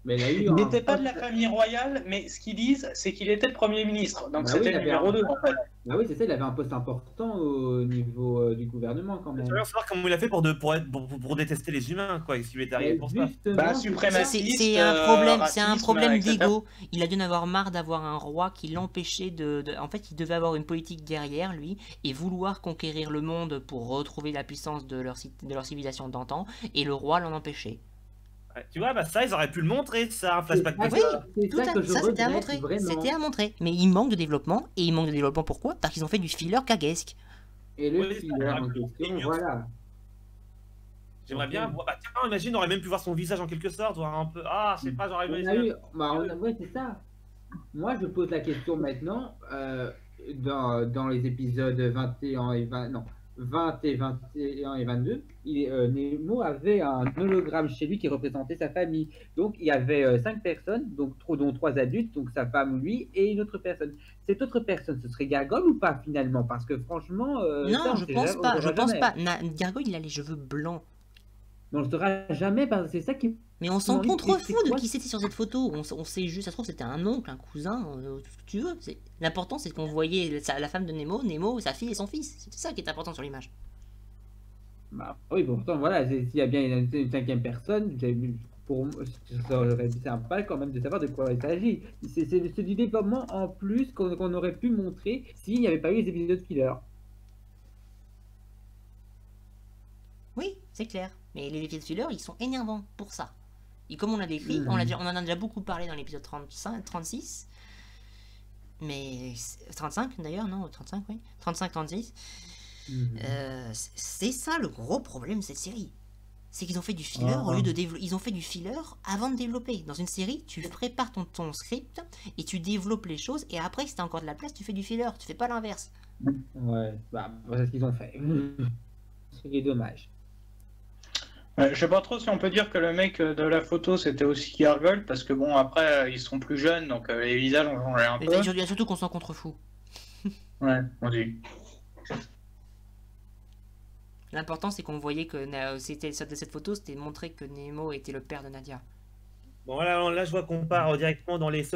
Mais il n'était pas de la famille royale, mais ce qu'ils disent, c'est qu'il était le Premier ministre, donc c'était le numéro 2 en fait. Bah oui, c'est ça, il avait un poste important au niveau du gouvernement quand même. Je veux savoir comment il a fait pour détester les humains, quoi, ce qui lui est arrivé pour ça. Suprémaciste, c'est un problème d'ego. Il a dû en avoir marre d'avoir un roi qui l'empêchait En fait, il devait avoir une politique guerrière, lui, et vouloir conquérir le monde pour retrouver la puissance de leur civilisation d'antan, et le roi l'en empêchait. Ouais, tu vois, bah ça, ils auraient pu le montrer, ça, un flashback de Oui, ça. C'était à montrer. C'était à montrer. Mais il manque de développement. Et il manque de développement pourquoi? Parce qu'ils ont fait du filler caguesque. Et le filler en question, voilà. J'aimerais bien voir. Bah, tiens, imagine, on aurait même pu voir son visage en quelque sorte, voir un peu. Ah, je sais pas, j'aurais aimé. Ouais, c'est ça. Moi, je pose la question maintenant. Dans les épisodes 21 et 20. Non. 20 et 21 et 22, Nemo avait un hologramme chez lui qui représentait sa famille. Donc il y avait 5 personnes, dont 3 adultes, donc sa femme, lui, et une autre personne. Cette autre personne, ce serait Gargoyle ou pas finalement? Parce que franchement... non, je pense pas. Gargoyle, il a les cheveux blancs. Non, on ne le saura jamais, parce que c'est ça qui... Mais on s'en contrefou de qui c'était sur cette photo. On sait juste, ça se trouve c'était un oncle, un cousin, tout ce que tu veux. L'important c'est qu'on voyait la femme de Nemo, sa fille et son fils. C'est ça qui est important sur l'image. Bah oui, pourtant voilà, s'il y a bien une 5e personne, pour moi, ça aurait été sympa quand même de savoir de quoi il s'agit. C'est du développement en plus qu'on aurait pu montrer s'il n'y avait pas eu les épisodes filler. Oui, c'est clair. Mais les épisodes filler, ils sont énervants pour ça. Et comme on l'a décrit, on en a déjà beaucoup parlé dans l'épisode 36. Mais 35 d'ailleurs, non, 35, oui. 35-36. C'est ça le gros problème de cette série. C'est qu'ils ont fait du filler au lieu de développer. Ils ont fait du filler avant de développer. Dans une série, tu prépares ton script et tu développes les choses. Et après, si t'as encore de la place, tu fais du filler. Tu fais pas l'inverse. Ouais, c'est ce qu'ils ont fait. Ce qui est dommage. Je sais pas trop si on peut dire que le mec de la photo c'était aussi Gargoyle, parce que bon, après ils sont plus jeunes, donc les visages ont changé un peu. Il y a surtout qu'on s'en contrefou. Ouais, on dit. L'important c'est qu'on voyait que cette photo, c'était de montrer que Nemo était le père de Nadia. Bon voilà, là je vois qu'on part directement dans les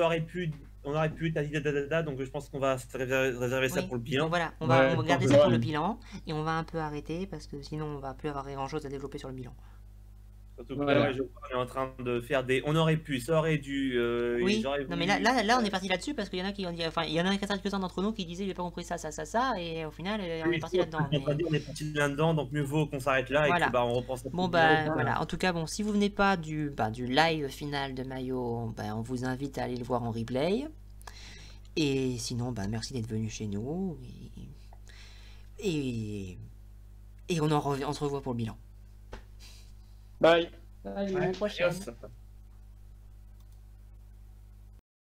on aurait pu, donc je pense qu'on va réserver ça pour le bilan. Donc voilà, on va garder ça pour le bilan et on va un peu arrêter parce que sinon on va plus avoir grand chose à développer sur le bilan. Surtout que là, on est en train de faire des. On aurait pu, ça aurait dû. Oui, non mais là on est parti là-dessus parce qu'il y en a qui ont dit. Enfin, il y en a quelques-uns d'entre nous qui disaient j'ai pas compris ça, et au final on est parti là-dedans. On est parti là-dedans, donc mieux vaut qu'on s'arrête là et que on reprend ça. Bon voilà, en tout cas, si vous venez pas du live final de Mayo, on vous invite à aller le voir en replay. Et sinon, merci d'être venu chez nous. Et on se revoit pour le bilan. Bye. À la prochaine.